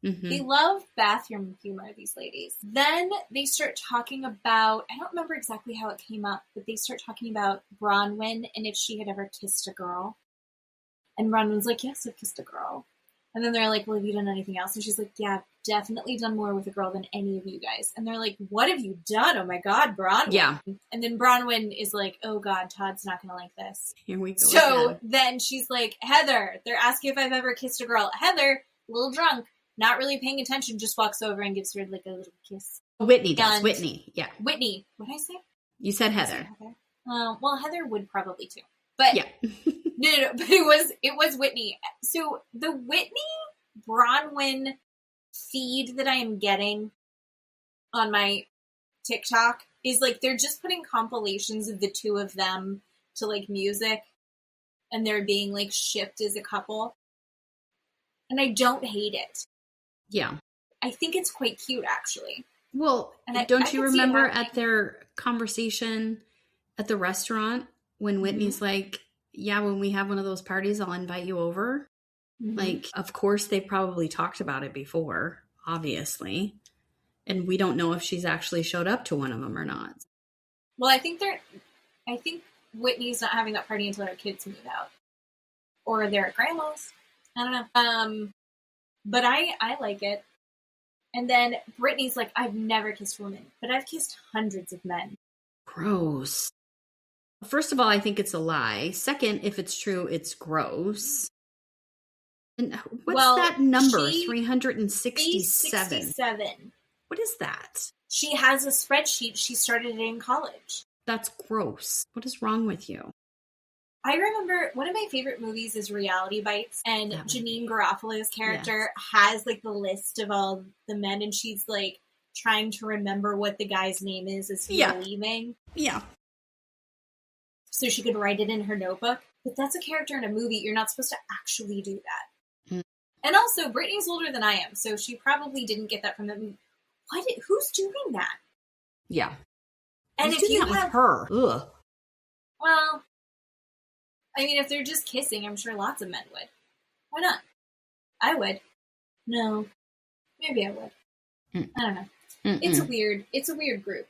Mm-hmm. They love bathroom humor, these ladies. Then they start talking about, I don't remember exactly how it came up, but they start talking about Bronwyn and if she had ever kissed a girl. And Bronwyn's like, yes, I've kissed a girl. And then they're like, well, have you done anything else? And she's like, yeah, I've definitely done more with a girl than any of you guys. And they're like, what have you done? Oh my God, Bronwyn. Yeah. And then Bronwyn is like, oh God, Todd's not going to like this. Here we go. So again. Then she's like, Heather, they're asking if I've ever kissed a girl. Heather, a little drunk, not really paying attention, just walks over and gives her like a little kiss. Whitney does. Whitney, yeah. Whitney. What did I say? You said Heather. Well, Heather would probably too. But yeah. no, but it was Whitney. So the Whitney Bronwyn feed that I am getting on my TikTok is like they're just putting compilations of the two of them to like music, and they're being like shipped as a couple. And I don't hate it. Yeah. I think it's quite cute, actually. Well, and don't you remember at their conversation at the restaurant when Whitney's like, yeah, when we have one of those parties, I'll invite you over. Mm-hmm. Like, of course, they probably talked about it before, obviously. And we don't know if she's actually showed up to one of them or not. Well, I think Whitney's not having that party until her kids move out. Or they're at grandma's. I don't know. But I like it. And then Brittany's like, I've never kissed a woman, but I've kissed hundreds of men. Gross. First of all, I think it's a lie. Second, if it's true, it's gross. And what's that number? 367. 367. What is that? She has a spreadsheet. She started it in college. That's gross. What is wrong with you? I remember one of my favorite movies is Reality Bites, and Janine Garofalo's character has like the list of all the men, and she's like trying to remember what the guy's name is as he's leaving. Yeah. So she could write it in her notebook. But that's a character in a movie. You're not supposed to actually do that. And also, Brittany's older than I am, so she probably didn't get that from the movie. Who's doing that? Yeah. And who's doing that with her? Ugh. Well, I mean, if they're just kissing, I'm sure lots of men would. Why not? I would. No. Maybe I would. I don't know. It's a weird group.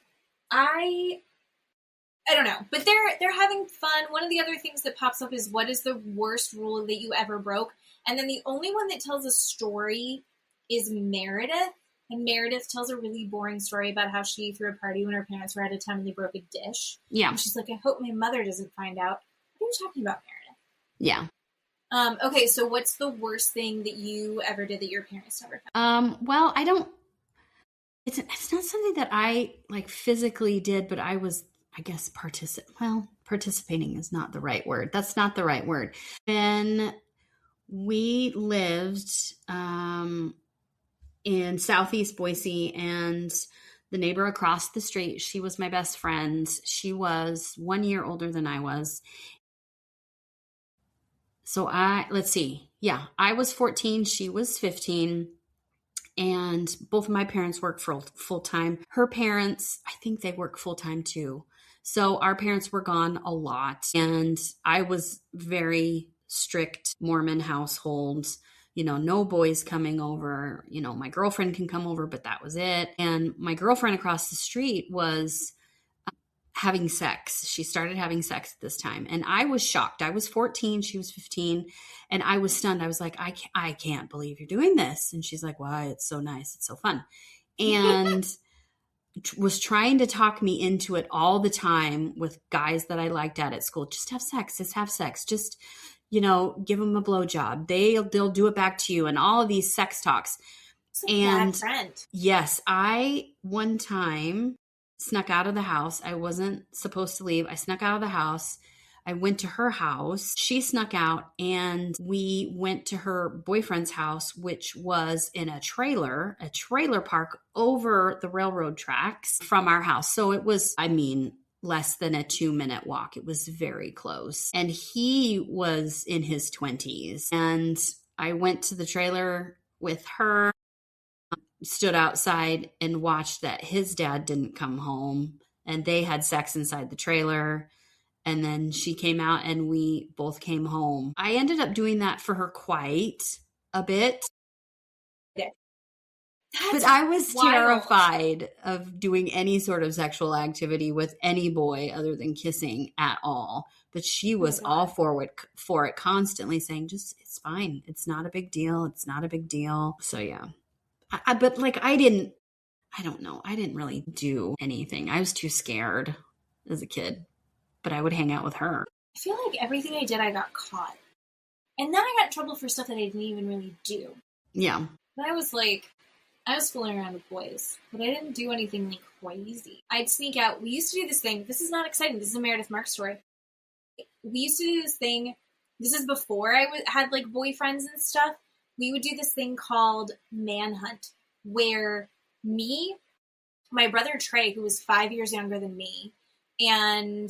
I don't know. But they're having fun. One of the other things that pops up is, what is the worst rule that you ever broke? And then the only one that tells a story is Meredith. And Meredith tells a really boring story about how she threw a party when her parents were out of town and they broke a dish. Yeah. And she's like, I hope my mother doesn't find out. What are you talking about, Meredith? Yeah. Okay, so what's the worst thing that you ever did that your parents never found? Well, I don't... It's not something that I, like, physically did, but I was, I guess, participating is not the right word. That's not the right word. Then we lived in Southeast Boise, and the neighbor across the street, she was my best friend. She was 1 year older than I was. So let's see. Yeah, I was 14. She was 15. And both of my parents work full time. Her parents, I think they work full time too. So our parents were gone a lot. And I was very strict Mormon household. You know, no boys coming over. You know, my girlfriend can come over, but that was it. And my girlfriend across the street was having sex. She started having sex at this time. And I was shocked. I was 14. She was 15. And I was stunned. I was like, I can't believe you're doing this. And she's like, why? It's so nice. It's so fun. And was trying to talk me into it all the time with guys that I liked at school. Just have sex. Just have sex. Just, you know, give them a blowjob. They'll do it back to you. And all of these sex talks. It's a bad friend. Yes, I one time snuck out of the house. I wasn't supposed to leave. I snuck out of the house. I went to her house. She snuck out, and we went to her boyfriend's house, which was in a trailer park over the railroad tracks from our house. So it was, less than a 2-minute walk. It was very close. And he was in his 20s. And I went to the trailer with her, stood outside and watched that his dad didn't come home, and they had sex inside the trailer. And then she came out and we both came home. I ended up doing that for her quite a bit. But I was terrified of doing any sort of sexual activity with any boy other than kissing at all. But she was all for it, constantly saying, just, it's fine. It's not a big deal. It's not a big deal. So yeah. But like, I didn't really do anything. I was too scared as a kid, but I would hang out with her. I feel like everything I did, I got caught. And then I got in trouble for stuff that I didn't even really do. Yeah. But I was fooling around with boys, but I didn't do anything like crazy. I'd sneak out. We used to do this thing. This is not exciting. This is a Meredith Mark story. we used to do this thing. This is before I had like boyfriends and stuff. We would do this thing called Manhunt, where me, my brother Trey, who was 5 years younger than me, and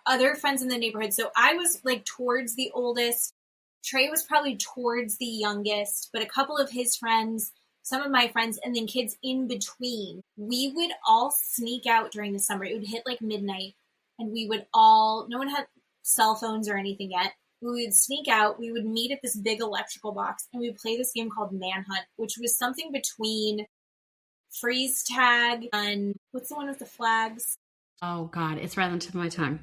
other friends in the neighborhood. So I was like towards the oldest. Trey was probably towards the youngest, but a couple of his friends, some of my friends, and then kids in between. We would all sneak out during the summer. It would hit like midnight, and we would all, no one had cell phones or anything yet. We would sneak out. We would meet at this big electrical box, and we would play this game called Manhunt, which was something between freeze tag and what's the one with the flags? Oh God, it's right on the tip of my tongue.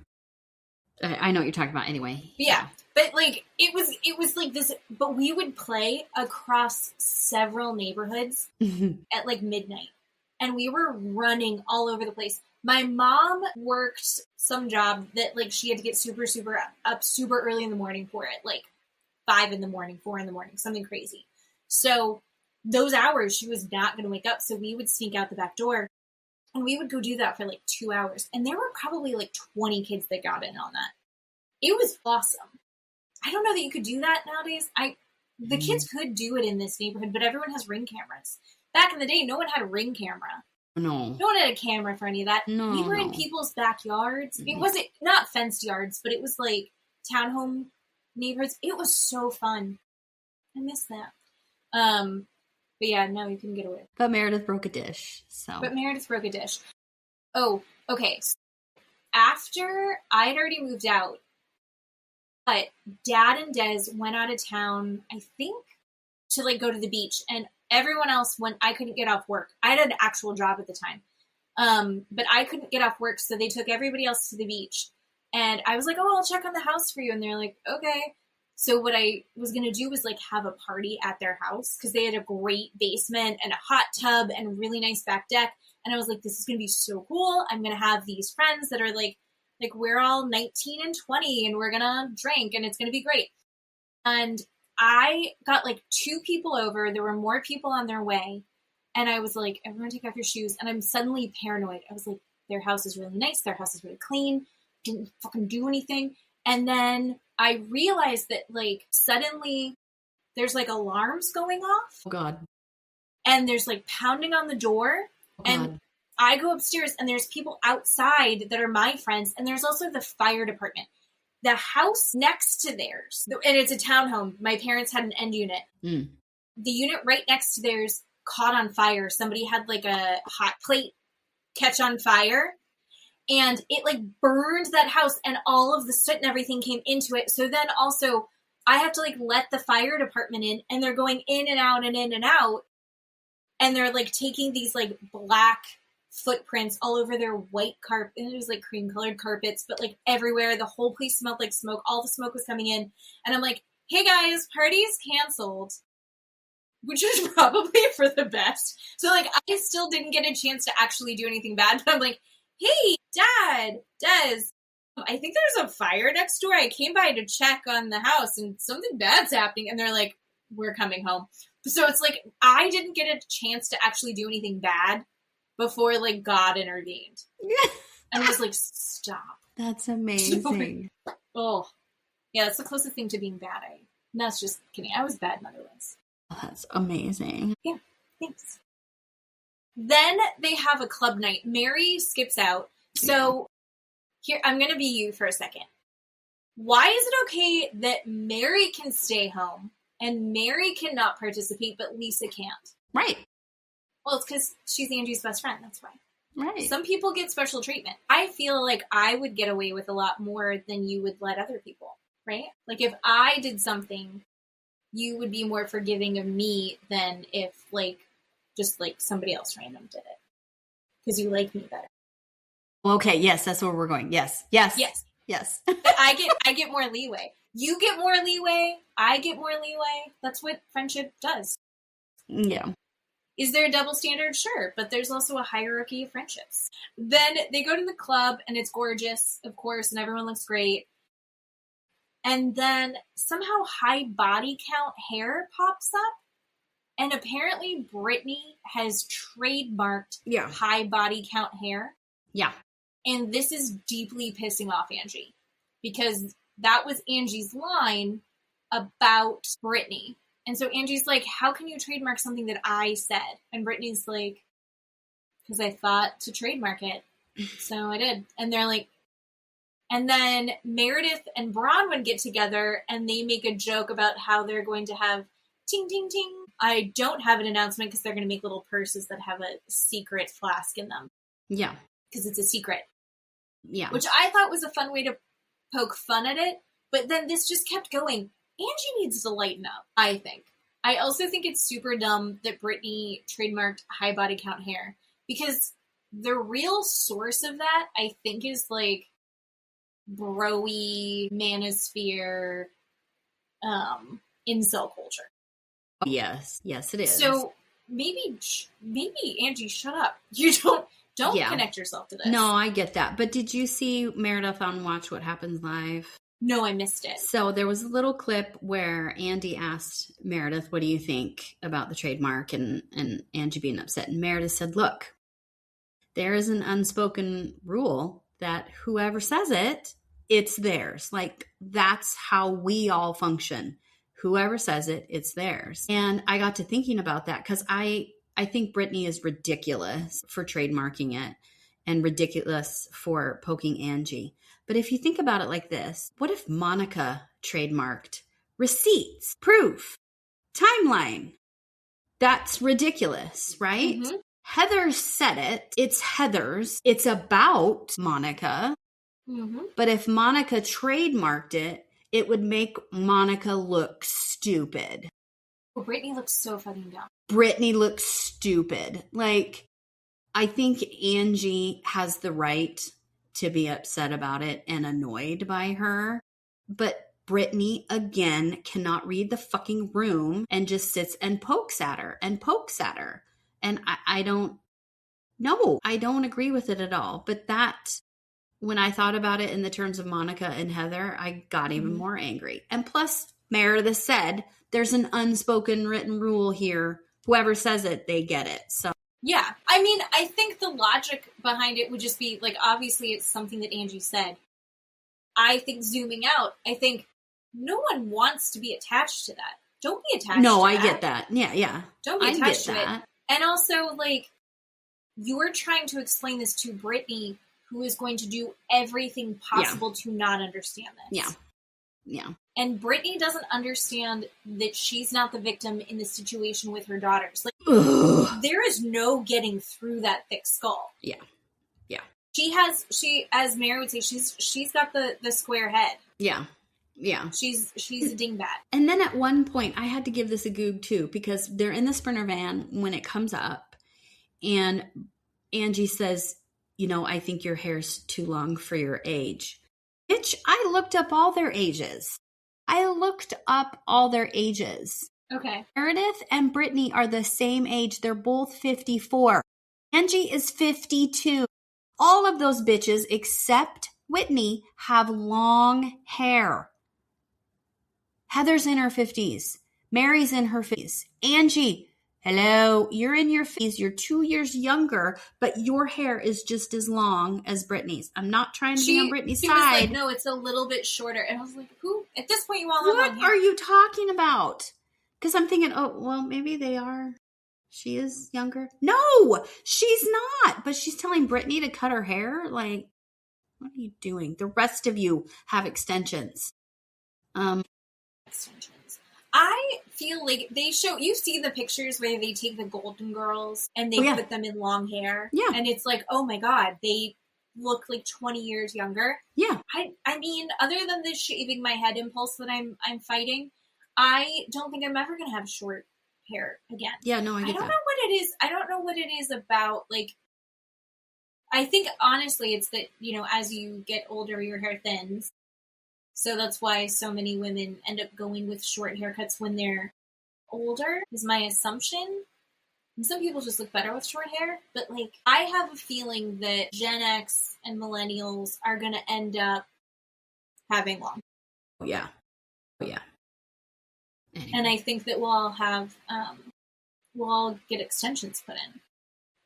I know what you're talking about anyway. Yeah. But like it was like this, but we would play across several neighborhoods at like midnight, and we were running all over the place. My mom worked some job that like she had to get super up super early in the morning for it, like 5 in the morning, 4 in the morning, something crazy. So those hours she was not going to wake up. So we would sneak out the back door, and we would go do that for like 2 hours. And there were probably like 20 kids that got in on that. It was awesome. I don't know that you could do that nowadays. The kids could do it in this neighborhood, but everyone has Ring cameras. Back in the day, no one had a Ring camera. No. No one had a camera for any of that. No, we were in people's backyards. It wasn't, not fenced yards, but it was like townhome neighborhoods. It was so fun. I miss that. But yeah, no, you couldn't get away. But Meredith broke a dish, so. But Meredith broke a dish. Oh, okay. So after I had already moved out, but Dad and Des went out of town, I think, to like go to the beach, and everyone else went. I couldn't get off work. I had an actual job at the time, but I couldn't get off work, so they took everybody else to the beach. And I was like, "Oh, I'll check on the house for you," and they're like, "Okay." So what I was gonna do was like have a party at their house because they had a great basement and a hot tub and a really nice back deck. And I was like, "This is gonna be so cool. I'm gonna have these friends that are like we're all 19 and 20 and we're gonna drink and it's gonna be great." And I got like 2 people over. There were more people on their way. And I was like, everyone take off your shoes. And I'm suddenly paranoid. I was like, their house is really nice. Their house is really clean. Didn't fucking do anything. And then I realized that like suddenly there's like alarms going off. Oh God. And there's like pounding on the door. Oh, and God. I go upstairs and there's people outside that are my friends. And there's also the fire department. The house next to theirs, and it's a townhome. My parents had an end unit. The unit right next to theirs caught on fire. Somebody had like a hot plate catch on fire, and it like burned that house, and all of the soot and everything came into it. So then also I have to like let the fire department in, and they're going in and out and in and out, and they're like taking these like black footprints all over their white carpet, and it was like cream colored carpets, but like everywhere. The whole place smelled like smoke. All the smoke was coming in, and I'm like, "Hey guys, party's canceled," which is probably for the best. So like I still didn't get a chance to actually do anything bad, but I'm like, "Hey Dad, Des, I think there's a fire next door. I came by to check on the house and something bad's happening." And they're like, "We're coming home." So it's like I didn't get a chance to actually do anything bad before like God intervened. And was like, "Stop." That's amazing. Oh, yeah, that's the closest thing to being bad. No, it's just kidding. I was bad in other ways. Oh, that's amazing. Yeah, thanks. Then they have a club night. Mary skips out. So here, I'm going to be you for a second. Why is it okay that Mary can stay home and Mary cannot participate, but Lisa can't? Right. Well, it's because she's Angie's best friend. That's why. Right. Some people get special treatment. I feel like I would get away with a lot more than you would let other people, right? Like if I did something, you would be more forgiving of me than if like just like somebody else random did it because you like me better. Okay. Yes, that's where we're going. Yes. I get more leeway. You get more leeway. I get more leeway. That's what friendship does. Yeah. Is there a double standard? Sure, but there's also a hierarchy of friendships. Then they go to the club, and it's gorgeous, of course, and everyone looks great. And then somehow high body count hair pops up, and apparently Britani has trademarked high body count hair. Yeah. And this is deeply pissing off Angie. because that was Angie's line about Britney. And so Angie's like, how can you trademark something that I said? And Britney's like, because I thought to trademark it. So I did. And they're like, and then Meredith and Bronwyn get together and they make a joke about how they're going to have ting, ting, ting. I don't have an announcement because they're going to make little purses that have a secret flask in them. Yeah. Because it's a secret. Yeah. Which I thought was a fun way to poke fun at it. But then this just kept going. Angie needs to lighten up, I think. I also think it's super dumb that Britney trademarked high body count hair. Because the real source of that, I think, is like bro-y, manosphere, incel culture. Yes, it is. So maybe Angie, shut up. You don't connect yourself to this. No, I get that. But did you see Meredith on Watch What Happens Live? No, I missed it. So there was a little clip where Andy asked Meredith, what do you think about the trademark? And Angie being upset. And Meredith said, look, there is an unspoken rule that whoever says it, it's theirs. Like, that's how we all function. Whoever says it, it's theirs. And I got to thinking about that because I think Britney is ridiculous for trademarking it and ridiculous for poking Angie. But if you think about it like this, what if Monica trademarked receipts, proof, timeline? That's ridiculous, right? Mm-hmm. Heather said it. It's Heather's. It's about Monica. Mm-hmm. But if Monica trademarked it, it would make Monica look stupid. Well, Britney looks so fucking dumb. Britney looks stupid. Like, I think Angie has the right to be upset about it and annoyed by her. But Britney, again, cannot read the fucking room and just sits and pokes at her. And I don't agree with it at all. But that, when I thought about it in the terms of Monica and Heather, I got even more angry. And plus, Meredith said, there's an unspoken written rule here. Whoever says it, they get it. So yeah. I mean, I think the logic behind it would just be, like, obviously it's something that Angie said. I think zooming out, I think no one wants to be attached to that. Don't be attached to that. No, I get that. Yeah. Don't be attached to it. And also, like, you're trying to explain this to Britney, who is going to do everything possible to not understand this. Yeah. And Britney doesn't understand that she's not the victim in the situation with her daughters. Like, there is no getting through that thick skull. Yeah. She, as Mary would say, she's got the square head. Yeah. She's a dingbat. And then at one point, I had to give this a goog too, because they're in the Sprinter van when it comes up, and Angie says, I think your hair's too long for your age. Bitch, I looked up all their ages. Okay. Meredith and Britney are the same age. They're both 54. Angie is 52. All of those bitches, except Whitney, have long hair. Heather's in her 50s. Mary's in her 50s. Angie, hello, you're in your 50s. You're 2 years younger, but your hair is just as long as Britney's. I'm not trying to be on Britney's side. Was like, no, it's a little bit shorter. And I was like, who? At this point, you all have long hair. What are you talking about? Because I'm thinking, maybe they are. She is younger. No, she's not. But she's telling Britney to cut her hair? Like, what are you doing? The rest of you have extensions. Extensions. I feel like you see the pictures where they take the Golden Girls and they put them in long hair. Yeah. And it's like, oh my God, they look like 20 years younger. Yeah. I mean, other than this shaving my head impulse that I'm fighting, I don't think I'm ever going to have short hair again. Yeah, no, I get that. Know what it is. I don't know what it is about, like, I think honestly it's that, as you get older, your hair thins. So that's why so many women end up going with short haircuts when they're older, is my assumption. And some people just look better with short hair. But, like, I have a feeling that Gen X and millennials are going to end up having long. Yeah. Anyway. And I think that we'll all get extensions put in.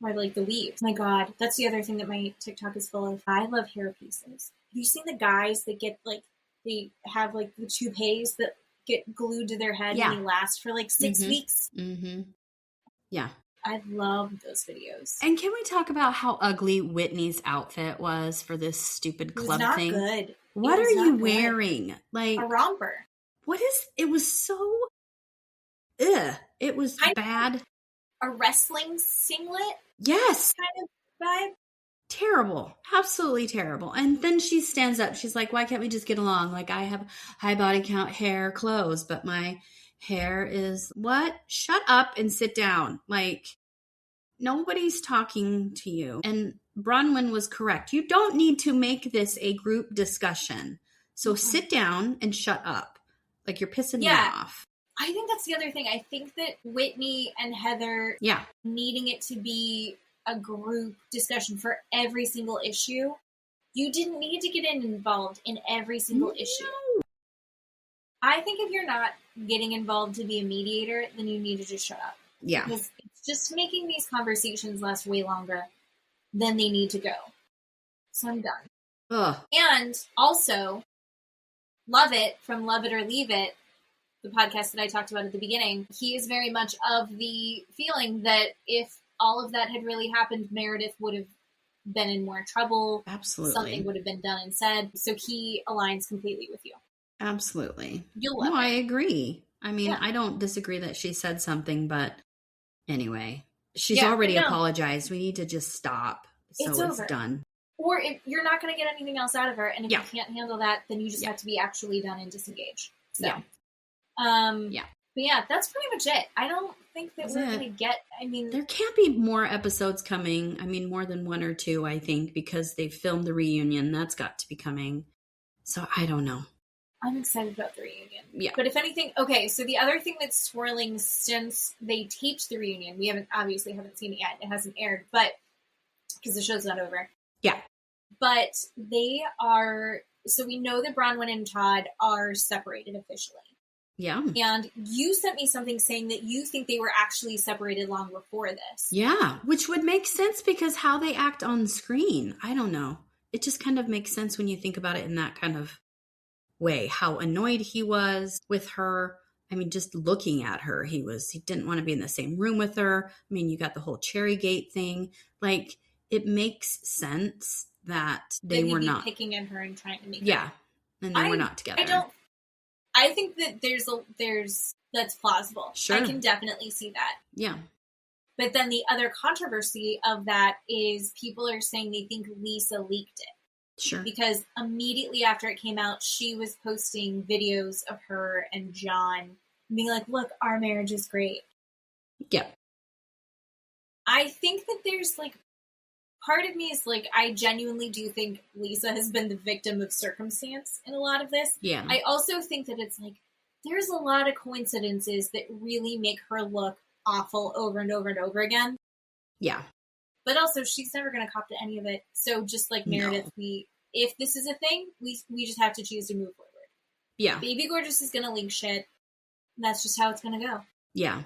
Or, like, the weaves. My God, that's the other thing that my TikTok is full of. I love hair pieces. you seen the guys that get like, they have like the toupees that get glued to their head and they last for like 6 weeks? Mm-hmm. Yeah. I love those videos. And can we talk about how ugly Whitney's outfit was for this stupid club thing? It was not good. What are you wearing? Like a romper. What is, it was so, it was bad. A wrestling singlet? Yes. Kind of vibe. Terrible. Absolutely terrible. And then she stands up. She's like, why can't we just get along? Like, I have high body count hair, clothes, but my hair is what? Shut up and sit down. Like, nobody's talking to you. And Bronwyn was correct. You don't need to make this a group discussion. So sit down and shut up. Like, you're pissing me off. I think that's the other thing. I think that Whitney and Heather needing it to be a group discussion for every single issue. You didn't need to get involved in every single issue. I think if you're not getting involved to be a mediator, then you need to just shut up. Yeah. Because it's just making these conversations last way longer than they need to go. So I'm done. Ugh. And also, Love It from Love It or Leave It, the podcast that I talked about at the beginning, he is very much of the feeling that if all of that had really happened, Meredith would have been in more trouble. Absolutely. Something would have been done and said. So he aligns completely with you. Absolutely. You'll love it. I agree. I mean, I don't disagree that she said something, but anyway, she's already apologized. We need to just stop. So it's done. Or if you're not going to get anything else out of her, and if you can't handle that, then you just have to be actually done and disengage. So, But yeah, that's pretty much it. I don't think that we're going to get, I mean... There can't be more episodes coming. I mean, more than 1 or 2, I think, because they filmed the reunion. That's got to be coming. So I don't know. I'm excited about the reunion. Yeah. But if anything, okay, so the other thing that's swirling since they taped the reunion, we obviously haven't seen it yet. It hasn't aired, but because the show's not over. Yeah. But they are, so we know that Bronwyn and Todd are separated officially. Yeah. And you sent me something saying that you think they were actually separated long before this. Yeah, which would make sense because how they act on screen. I don't know. It just kind of makes sense when you think about it in that kind of way. How annoyed he was with her. I mean, just looking at her, he didn't want to be in the same room with her. I mean, you got the whole Cherrygate thing. Like, it makes sense that they were not picking at her and trying to make her. And they were not together. I think that that's plausible. Sure. I can definitely see that. Yeah. But then the other controversy of that is people are saying they think Lisa leaked it. Sure. Because immediately after it came out, she was posting videos of her and John being like, look, our marriage is great. Yep. I think that there's like, part of me is like, I genuinely do think Lisa has been the victim of circumstance in a lot of this. Yeah. I also think that it's like, there's a lot of coincidences that really make her look awful over and over and over again. Yeah. But also, she's never going to cop to any of it. So just like Meredith, if this is a thing, we just have to choose to move forward. Yeah. Baby Gorgeous is going to leak shit. That's just how it's going to go. Yeah.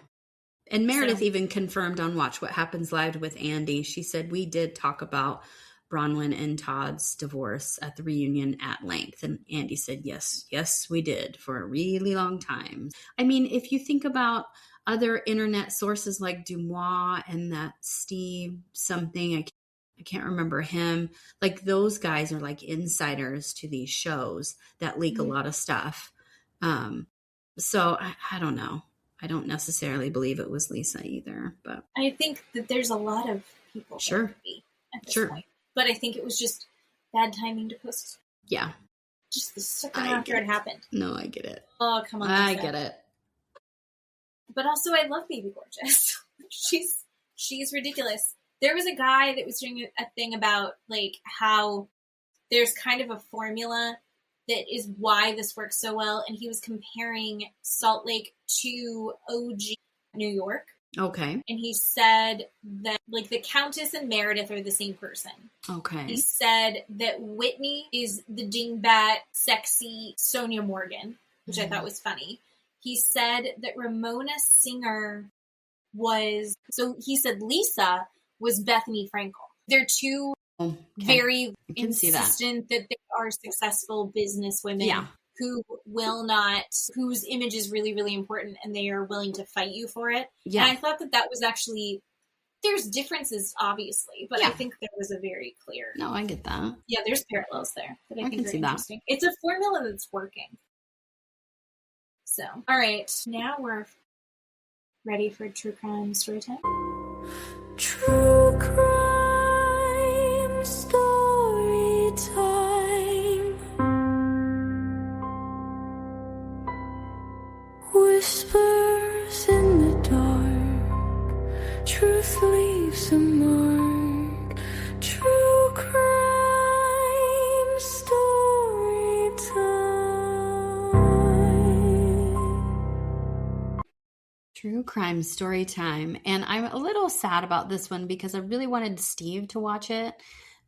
And Meredith even confirmed on Watch What Happens Live with Andy. She said, we did talk about Bronwyn and Todd's divorce at the reunion at length. And Andy said, yes, we did for a really long time. I mean, if you think about other internet sources like Dumois and that Steve something, I can't remember him. Like those guys are like insiders to these shows that leak a lot of stuff. So I don't know. I don't necessarily believe it was Lisa either, but I think that there's a lot of people that could be at this point. But I think it was just bad timing to post. Yeah. Just the second after it happened. No, I get it. Oh, come on. I get it. But also I love Baby Gorgeous. she's ridiculous. There was a guy that was doing a thing about like how there's kind of a formula that is why this works so well. And he was comparing Salt Lake to OG New York. Okay. And he said that like the Countess and Meredith are the same person. Okay. He said that Whitney is the dingbat, sexy Sonia Morgan, which I thought was funny. He said that Ramona Singer he said Lisa was Bethany Frankel. They're two Okay. Very can see that. insistent that they are successful business women. Yeah. Who will not, whose image is really, really important, and they are willing to fight you for it. Yeah. And I thought that was actually, there's differences, obviously, but I think there was a very clear. No, I get that. Yeah, there's parallels there that I think are see interesting. It's a formula that's working. So, all right, now we're ready for true crime story time. True crime story time. Whispers in the dark, truth leaves a mark. True crime story time. True crime story time. And I'm a little sad about this one because I really wanted Steve to watch it.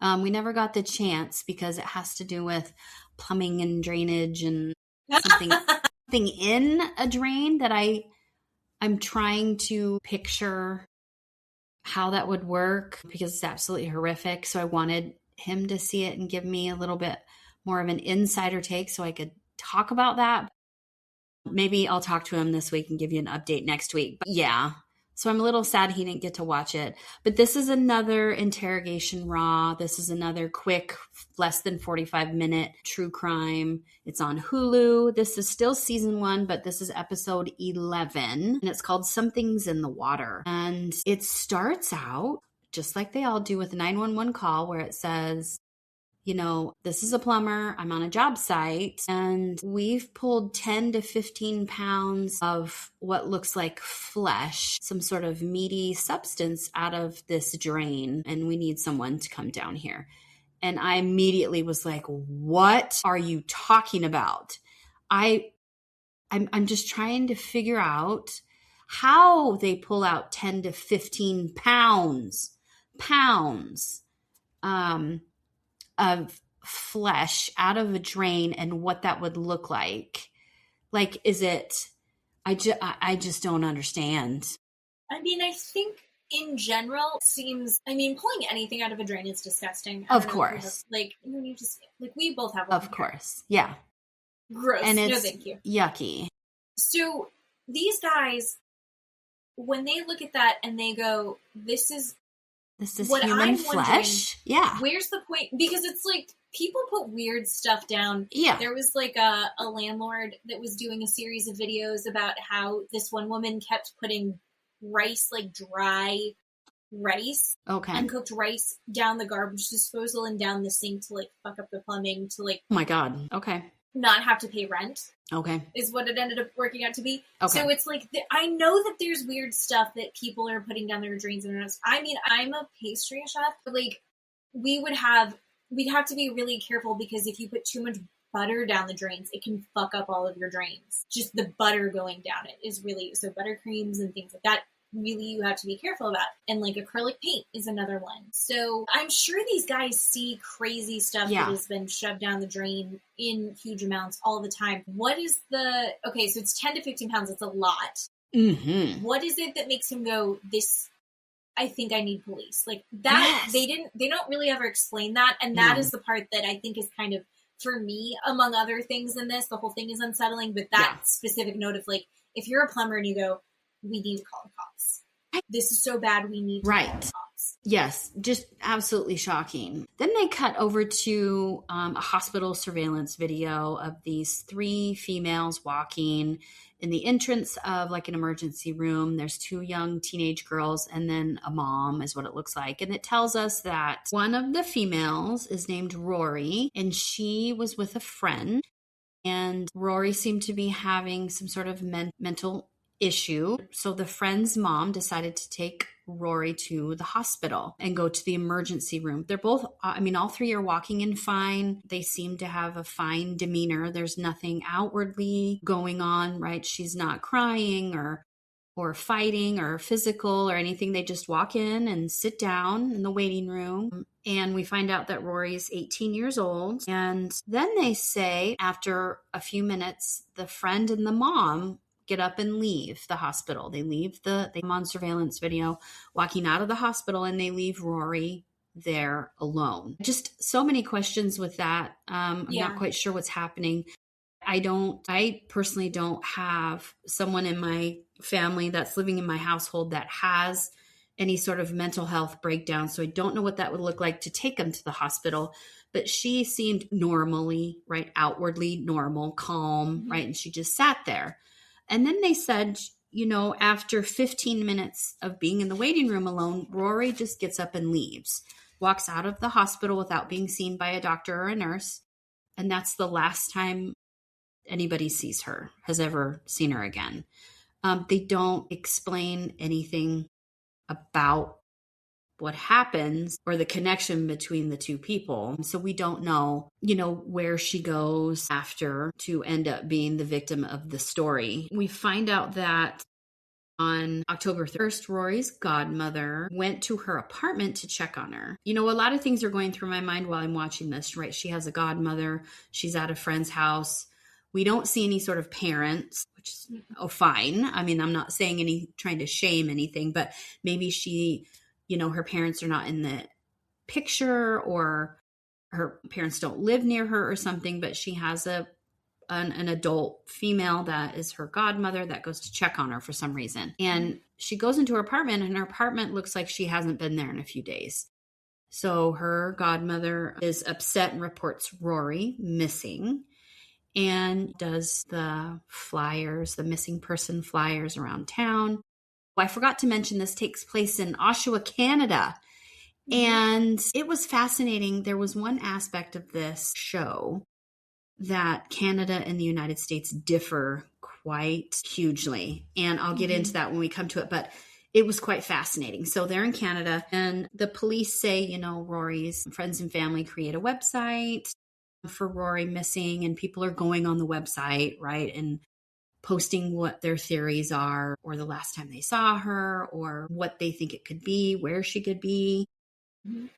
We never got the chance because it has to do with plumbing and drainage and something in a drain that I'm trying to picture how that would work because it's absolutely horrific. So I wanted him to see it and give me a little bit more of an insider take so I could talk about that. Maybe I'll talk to him this week and give you an update next week. But yeah, so I'm a little sad he didn't get to watch it. But this is another Interrogation Raw. This is another quick, less than 45-minute true crime. It's on Hulu. This is still season 1, but this is episode 11. And it's called Something's in the Water. And it starts out just like they all do with a 911 call where it says, you know, this is a plumber. I'm on a job site and we've pulled 10 to 15 pounds of what looks like flesh, some sort of meaty substance out of this drain. And we need someone to come down here. And I immediately was like, what are you talking about? I'm just trying to figure out how they pull out 10 to 15 pounds of flesh out of a drain and what that would look like. Like, is it, I just don't understand. I mean, I think in general seems, I mean, pulling anything out of a drain is disgusting. Of course. Like, you just, like, we both have one. Of course. Yeah. Gross. And it's no, thank you. Yucky. So these guys, when they look at that and they go, this is what human I'm flesh. Yeah. Where's the point? Because it's like people put weird stuff down. Yeah. There was like a landlord that was doing a series of videos about how this one woman kept putting rice, like dry rice, uncooked rice, down the garbage disposal and down the sink to like fuck up the plumbing to like, oh my God. Okay. not have to pay rent. Okay. Is what it ended up working out to be. Okay. So it's like, I know that there's weird stuff that people are putting down their drains and I mean, I'm a pastry chef, but like we'd have to be really careful because if you put too much butter down the drains, it can fuck up all of your drains. Just the butter going down it is really, so buttercreams and things like that, really you have to be careful about. And like acrylic paint is another one. So I'm sure these guys see crazy stuff that has been shoved down the drain in huge amounts all the time. What is okay, so it's 10 to 15 pounds. It's a lot. Mm-hmm. What is it that makes him go, I think I need police? Like that, yes. They don't really ever explain that. And that is the part that I think is kind of, for me, among other things in this, the whole thing is unsettling, but that specific note of like, if you're a plumber and you go, we need to call the cops. This is so bad, we need to call the cops. Yes, just absolutely shocking. Then they cut over to a hospital surveillance video of these 3 females walking in the entrance of like an emergency room. There's 2 young teenage girls and then a mom is what it looks like. And it tells us that one of the females is named Rori and she was with a friend. And Rori seemed to be having some sort of mental issue. So the friend's mom decided to take Rori to the hospital and go to the emergency room. They're both, all 3 are walking in fine. They seem to have a fine demeanor. There's nothing outwardly going on, right? She's not crying or fighting or physical or anything. They just walk in and sit down in the waiting room. And we find out that Rory's 18 years old. And then they say after a few minutes, the friend and the mom get up and leave the hospital. They leave them on surveillance video, walking out of the hospital, and they leave Rori there alone. Just so many questions with that. I'm Yeah. not quite sure what's happening. I personally don't have someone in my family that's living in my household that has any sort of mental health breakdown. So I don't know what that would look like to take them to the hospital. But she seemed normally, right, outwardly normal, calm, right? And she just sat there. And then they said, after 15 minutes of being in the waiting room alone, Rori just gets up and leaves, walks out of the hospital without being seen by a doctor or a nurse. And that's the last time anybody sees her, has ever seen her again. They don't explain anything about what happens or the connection between the two people. So we don't know, where she goes after to end up being the victim of the story. We find out that on October 1st, Rori's godmother went to her apartment to check on her. A lot of things are going through my mind while I'm watching this, right? She has a godmother. She's at a friend's house. We don't see any sort of parents, which is fine. I mean, I'm not saying trying to shame anything, but maybe she, her parents are not in the picture or her parents don't live near her or something, but she has an adult female that is her godmother that goes to check on her for some reason. And she goes into her apartment and her apartment looks like she hasn't been there in a few days. So her godmother is upset and reports Rori missing and does the flyers, the missing person flyers around town. I forgot to mention this takes place in Oshawa, Canada. And it was fascinating. There was one aspect of this show that Canada and the United States differ quite hugely. And I'll get into that when we come to it, but it was quite fascinating. So they're in Canada and the police say, Rori's friends and family create a website for Rori missing, and people are going on the website, right? And posting what their theories are, or the last time they saw her, or what they think it could be, where she could be. And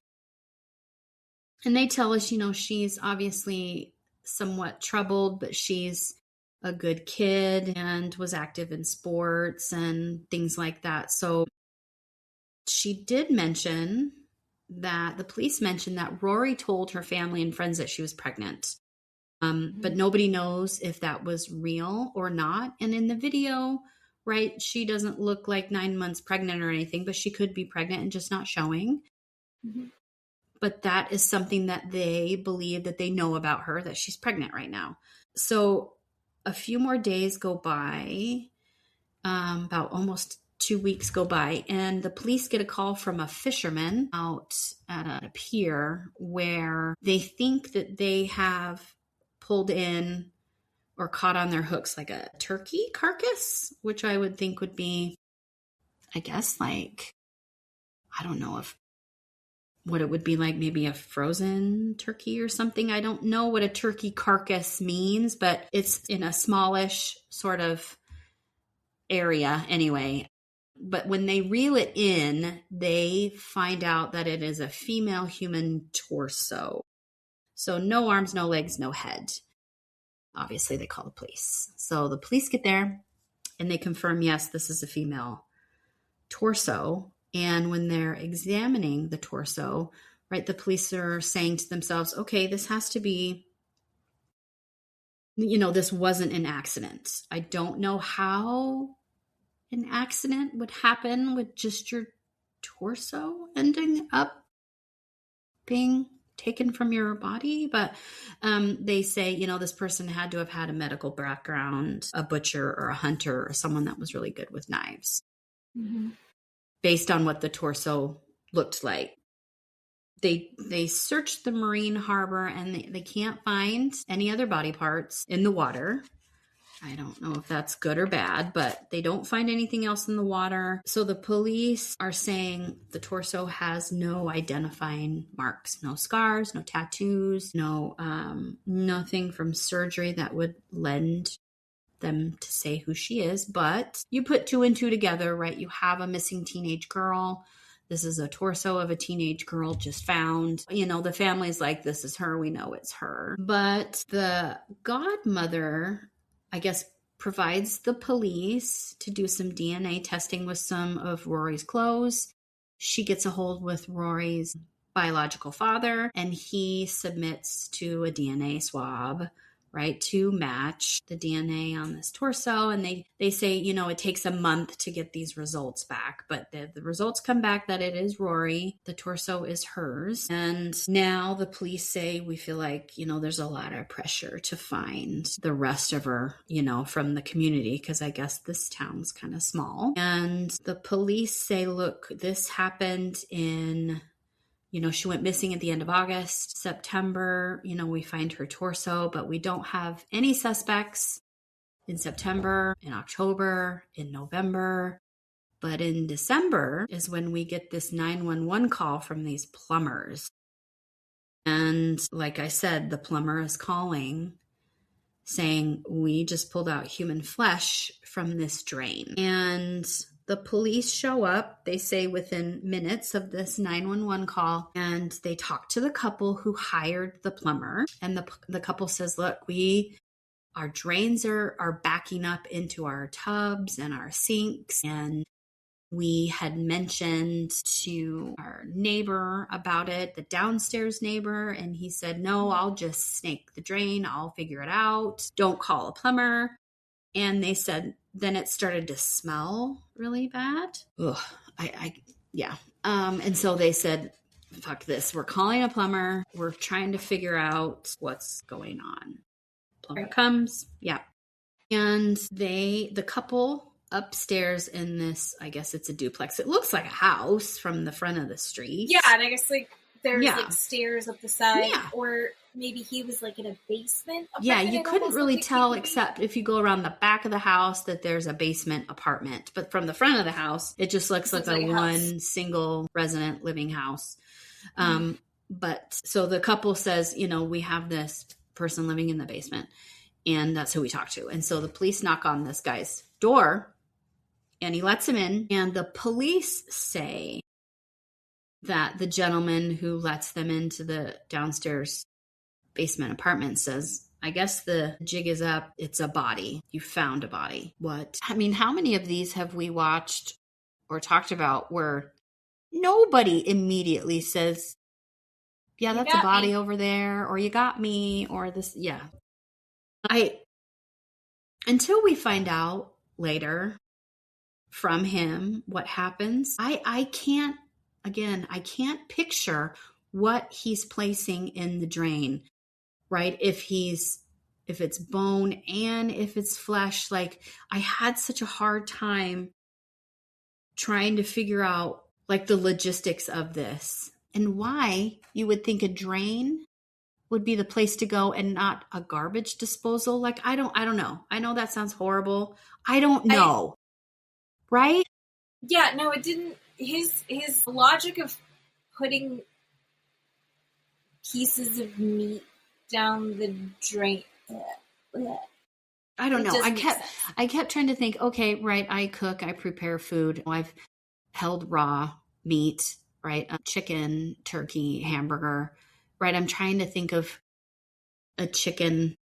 they tell us, she's obviously somewhat troubled, but she's a good kid and was active in sports and things like that. So she did mention that the police mentioned that Rori told her family and friends that she was pregnant. But nobody knows if that was real or not. And in the video, right, she doesn't look like 9 months pregnant or anything, but she could be pregnant and just not showing. But that is something that they believe that they know about her, that she's pregnant right now. So a few more days go by, about almost 2 weeks go by, and the police get a call from a fisherman out at a pier where they think that they have pulled in or caught on their hooks like a turkey carcass, which I would think would be, I guess, like, I don't know what it would be like, maybe a frozen turkey or something. I don't know what a turkey carcass means, but it's in a smallish sort of area anyway. But when they reel it in, they find out that it is a female human torso. So no arms, no legs, no head. Obviously, they call the police. So the police get there and they confirm, yes, this is a female torso. And when they're examining the torso, right, the police are saying to themselves, okay, this has to be, this wasn't an accident. I don't know how an accident would happen with just your torso ending up being taken from your body. But they say, this person had to have had a medical background, a butcher or a hunter or someone that was really good with knives. Based on what the torso looked like. They searched the marine harbor and they can't find any other body parts in the water. I don't know if that's good or bad, but they don't find anything else in the water. So the police are saying the torso has no identifying marks, no scars, no tattoos, no nothing from surgery that would lend them to say who she is. But you put two and two together, right? You have a missing teenage girl. This is a torso of a teenage girl just found. The family's like, this is her. We know it's her. But the godmother, I guess, provides the police to do some DNA testing with some of Rori's clothes. She gets a hold with Rori's biological father, and he submits to a DNA swab, right, to match the DNA on this torso. And they say, it takes a month to get these results back, but the results come back that it is Rori. The torso is hers. And now the police say, we feel like, there's a lot of pressure to find the rest of her, from the community, because I guess this town's kind of small. And the police say, look, this happened in... she went missing at the end of August. September, we find her torso, but we don't have any suspects in September, in October, in November. But in December is when we get this 911 call from these plumbers. And like I said, the plumber is calling saying, we just pulled out human flesh from this drain. And the police show up, they say within minutes of this 911 call, and they talk to the couple who hired the plumber. And the couple says, look, our drains are backing up into our tubs and our sinks. And we had mentioned to our neighbor about it, the downstairs neighbor, and he said, no, I'll just snake the drain. I'll figure it out. Don't call a plumber. And they said, then it started to smell really bad. Ugh, yeah. And so they said, fuck this. We're calling a plumber. We're trying to figure out what's going on. Plumber comes. Yeah. And the couple upstairs in this, I guess it's a duplex. It looks like a house from the front of the street. Yeah. And I guess there's stairs up the side, or maybe he was in a basement. Yeah, you couldn't really tell except if you go around the back of the house that there's a basement apartment. But from the front of the house, it just looks like a one single resident living house. But so the couple says, we have this person living in the basement, and that's who we talk to. And so the police knock on this guy's door, and he lets him in. And the police say that the gentleman who lets them into the downstairs basement apartment says, I guess the jig is up. It's a body. You found a body. What? I mean, how many of these have we watched or talked about where nobody immediately says, yeah, that's a body over there, or you got me, or this. Yeah. Until we find out later from him what happens, I can't picture what he's placing in the drain, right? If it's bone and if it's flesh. I had such a hard time trying to figure out the logistics of this and why you would think a drain would be the place to go and not a garbage disposal. I don't know. I know that sounds horrible. I don't know. Right? Yeah, no, it didn't. His logic of putting pieces of meat down the drain. I don't know. I kept trying to think, okay, right, I cook, I prepare food. I've held raw meat, right? Chicken, turkey, hamburger, right? I'm trying to think of a chicken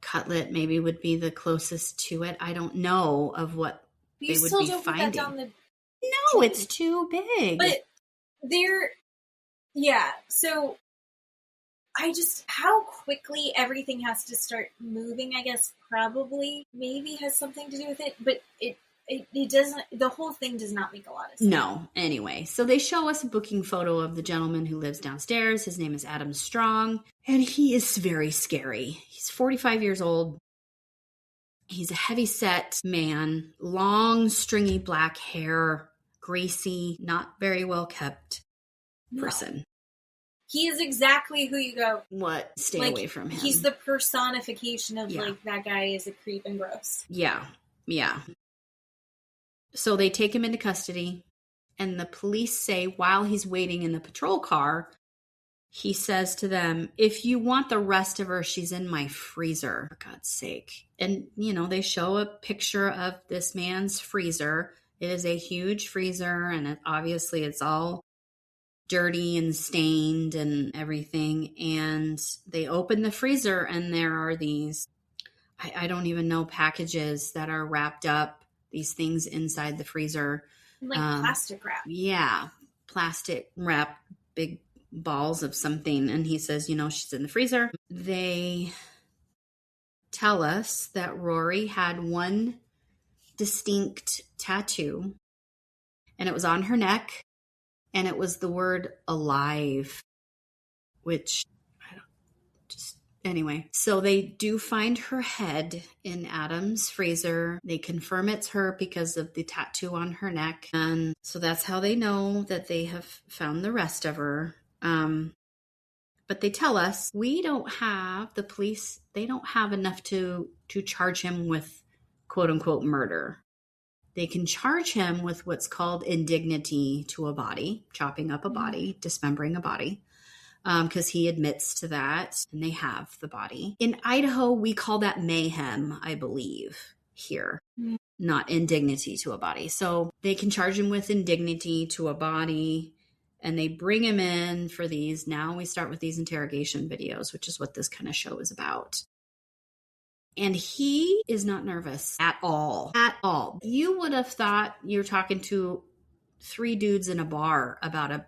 cutlet maybe would be the closest to it. I don't know of what they would be finding. No, it's too big. But so how quickly everything has to start moving, I guess probably maybe has something to do with it, but it doesn't, the whole thing does not make a lot of sense. No, anyway. So they show us a booking photo of the gentleman who lives downstairs. His name is Adam Strong, and he is very scary. He's 45 years old. He's a heavy-set man, long, stringy black hair, greasy, not very well-kept person. He is exactly who you go, what? Stay away from him. He's the personification of, that guy is a creep and gross. Yeah, yeah. So they take him into custody, and the police say while he's waiting in the patrol car, he says to them, if you want the rest of her, she's in my freezer, for God's sake. And, they show a picture of this man's freezer. It is a huge freezer, and obviously it's all dirty and stained and everything. And they open the freezer, and there are these, I don't even know, packages that are wrapped up, these things inside the freezer. Plastic wrap. Yeah, plastic wrap, big balls of something. And he says, she's in the freezer. They tell us that Rori had one distinct tattoo, and it was on her neck, and it was the word alive, which anyway. So they do find her head in Adam's freezer. They confirm it's her because of the tattoo on her neck. And so that's how they know that they have found the rest of her. But they tell us the police, they don't have enough to charge him with quote unquote murder. They can charge him with what's called indignity to a body, chopping up a body, dismembering a body, because he admits to that, and they have the body. In Idaho, we call that mayhem, I believe, here, not indignity to a body. So they can charge him with indignity to a body, and they bring him in for these. Now we start with these interrogation videos, which is what this kind of show is about. And he is not nervous at all. At all. You would have thought you're talking to three dudes in a bar about a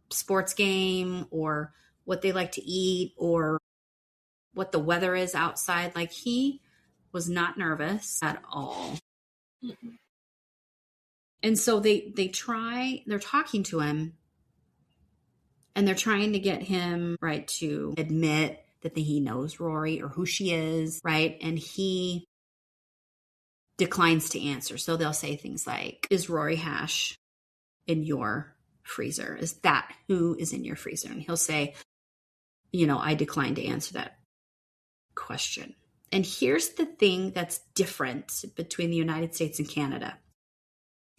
sports game or what they like to eat or what the weather is outside. Like, he was not nervous at all. Mm-mm. And so they're talking to him, and they're trying to get him, right, to admit that he knows Rori or who she is, right? And he declines to answer. So they'll say things like, is Rori Hache in your freezer? Is that who is in your freezer? And he'll say, I decline to answer that question. And here's the thing that's different between the United States and Canada.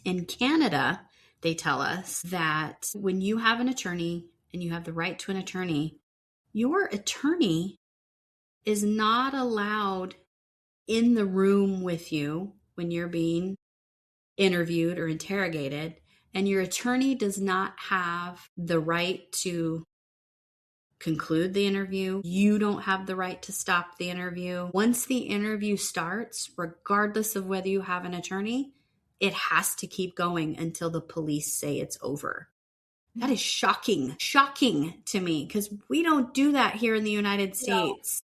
In Canada, they tell us that when you have an attorney and you have the right to an attorney, your attorney is not allowed in the room with you when you're being interviewed or interrogated, and your attorney does not have the right to conclude the interview. You don't have the right to stop the interview. Once the interview starts, regardless of whether you have an attorney, it has to keep going until the police say it's over. That is shocking to me, because we don't do that here in the United States.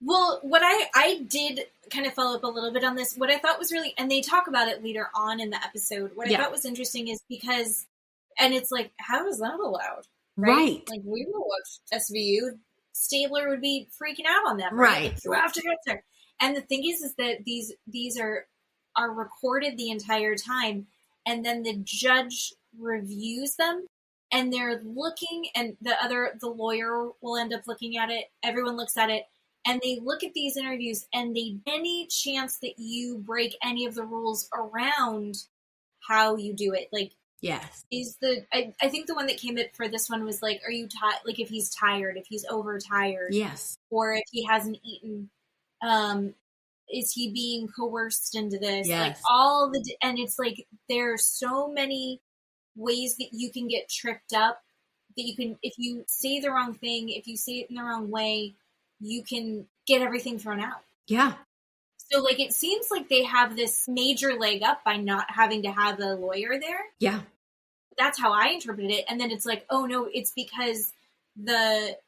No. Well, what I did kind of follow up a little bit on this. What I thought was really, and they talk about it later on in the episode, what I thought was interesting is because, and it's like, how is that allowed? Right. Like, we will watch SVU. Stabler would be freaking out on them. Right. Like, you have to answer. And the thing is that these are recorded the entire time, and then the judge reviews them. And they're looking, and the lawyer will end up looking at it. Everyone looks at it, and they look at these interviews, and any chance that you break any of the rules around how you do it, like, yes, I think the one that came up for this one was like, are you tired? Like, if he's tired, if he's overtired, yes, or if he hasn't eaten, is he being coerced into this? Yes. Like and it's like there's so many ways that you can get tripped up, that you can, if you say the wrong thing, if you say it in the wrong way, you can get everything thrown out. Yeah. So, like, it seems like they have this major leg up by not having to have a lawyer there. Yeah. That's how I interpreted it. And then it's like, oh no, it's because the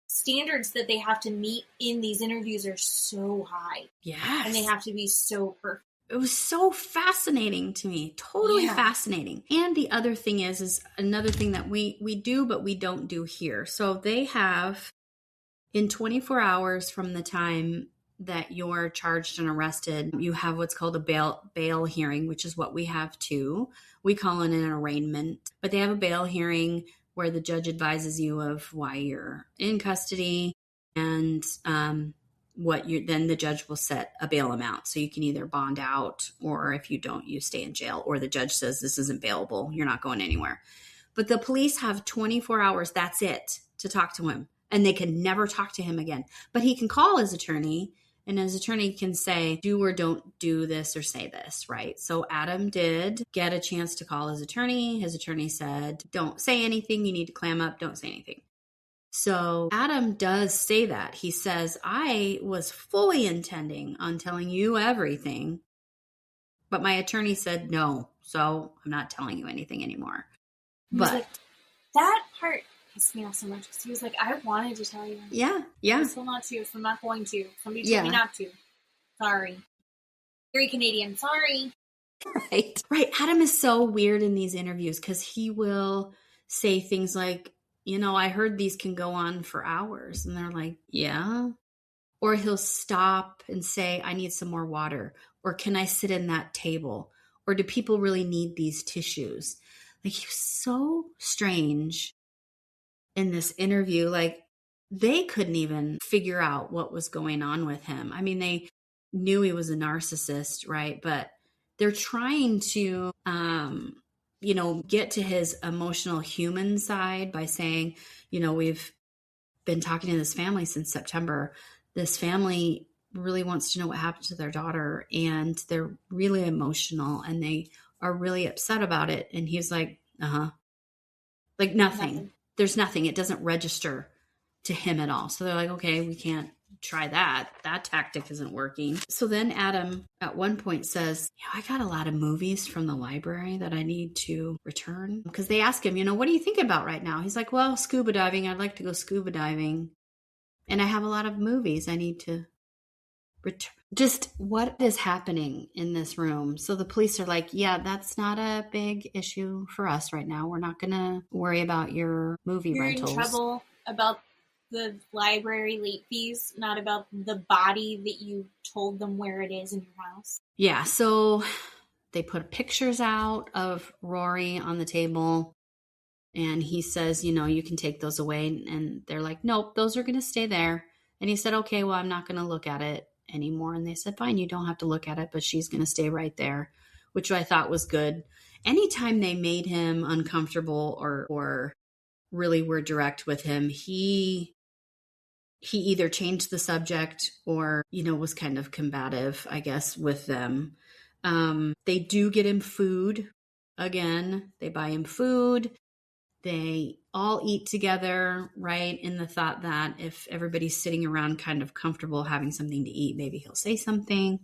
standards that they have to meet in these interviews are so high. Yes. And they have to be so perfect. It was so fascinating to me. Totally fascinating. And the other thing is another thing that we do, but we don't do here. So they have, in 24 hours from the time that you're charged and arrested, you have what's called a bail hearing, which is what we have too. We call it an arraignment. But they have a bail hearing where the judge advises you of why you're in custody, and then the judge will set a bail amount. So you can either bond out, or if you don't, you stay in jail, or the judge says this isn't bailable, you're not going anywhere. But the police have 24 hours, that's it, to talk to him. And they can never talk to him again. But he can call his attorney, and his attorney can say, do or don't do this or say this, right? So Adam did get a chance to call his attorney. His attorney said, don't say anything, you need to clam up, don't say anything. So Adam does say that. He says, I was fully intending on telling you everything, but my attorney said no, so I'm not telling you anything anymore. But That part pissed me off so much because he was like, I wanted to tell you. Yeah. Yeah. I'm still not to, so I'm not going to. Somebody told Yeah. me not to. Sorry. Very Canadian. Sorry. Right. Right. Adam is so weird in these interviews because he will say things like, you know, I heard these can go on for hours. And they're like, yeah. Or he'll stop and say, I need some more water. Or can I sit in that table? Or do people really need these tissues? Like, he was so strange in this interview. Like, they couldn't even figure out what was going on with him. I mean, they knew he was a narcissist, right? But they're trying to, you know, get to his emotional human side by saying, you know, we've been talking to this family since September. This family really wants to know what happened to their daughter, and they're really emotional and they are really upset about it. And he's like, like nothing. There's nothing. It doesn't register to him at all. So they're like, okay, we can't try that. That tactic isn't working. So then Adam at one point says, I got a lot of movies from the library that I need to return. Because they ask him, you know, what are you thinking about right now? He's like, well, scuba diving. I'd like to go scuba diving. And I have a lot of movies I need to return. Just what is happening in this room? So the police are like, yeah, that's not a big issue for us right now. We're not going to worry about your movie rentals. You're in trouble about the library late fees, not about the body that you told them where it is in your house. Yeah, so they put pictures out of Rori on the table, and he says, you know, you can take those away. And they're like, nope, those are going to stay there. And he said, okay, well, I'm not going to look at it anymore. And they said, fine, you don't have to look at it, but she's going to stay right there, which I thought was good. Anytime they made him uncomfortable or really were direct with him, he either changed the subject or, you know, was kind of combative, I guess, with them. They do get him food. Again, they buy him food. They all eat together, right? In the thought that if everybody's sitting around kind of comfortable having something to eat, maybe he'll say something.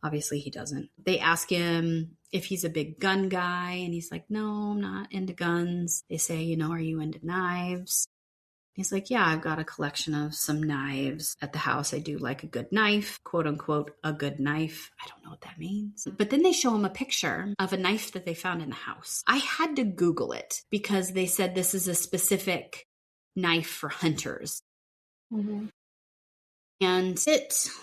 Obviously, he doesn't. They ask him if he's a big gun guy, and he's like, no, I'm not into guns. They say, you know, are you into knives? He's like, yeah, I've got a collection of some knives at the house. I do like a good knife, quote unquote, a good knife. I don't know what that means. But then they show him a picture of a knife that they found in the house. I had to Google it because they said this is a specific knife for hunters. Mm-hmm. And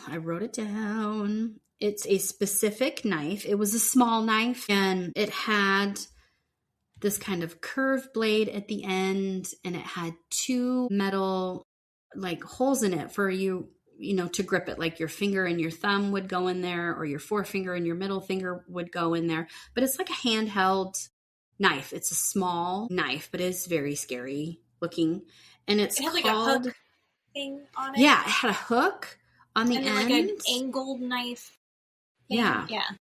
I wrote it down. It's a specific knife. It was a small knife, and it had this kind of curved blade at the end, and it had two metal like holes in it for you know, to grip it. Like your finger and your thumb would go in there, or your forefinger and your middle finger would go in there. But it's like a handheld knife. It's a small knife, but it's very scary looking. And it had like a hook thing on it. Yeah, it had a hook on the end. Like an angled knife thing. Yeah. Yeah. Oh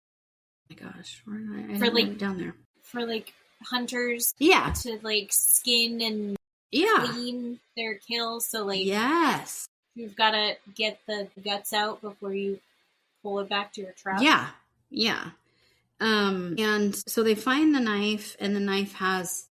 my gosh. I for had like it down there. For like hunters. Yeah. To like skin and clean their kills. So like yes. You've got to get the guts out before you pull it back to your trap. Yeah. Yeah. And so they find the knife, and the knife has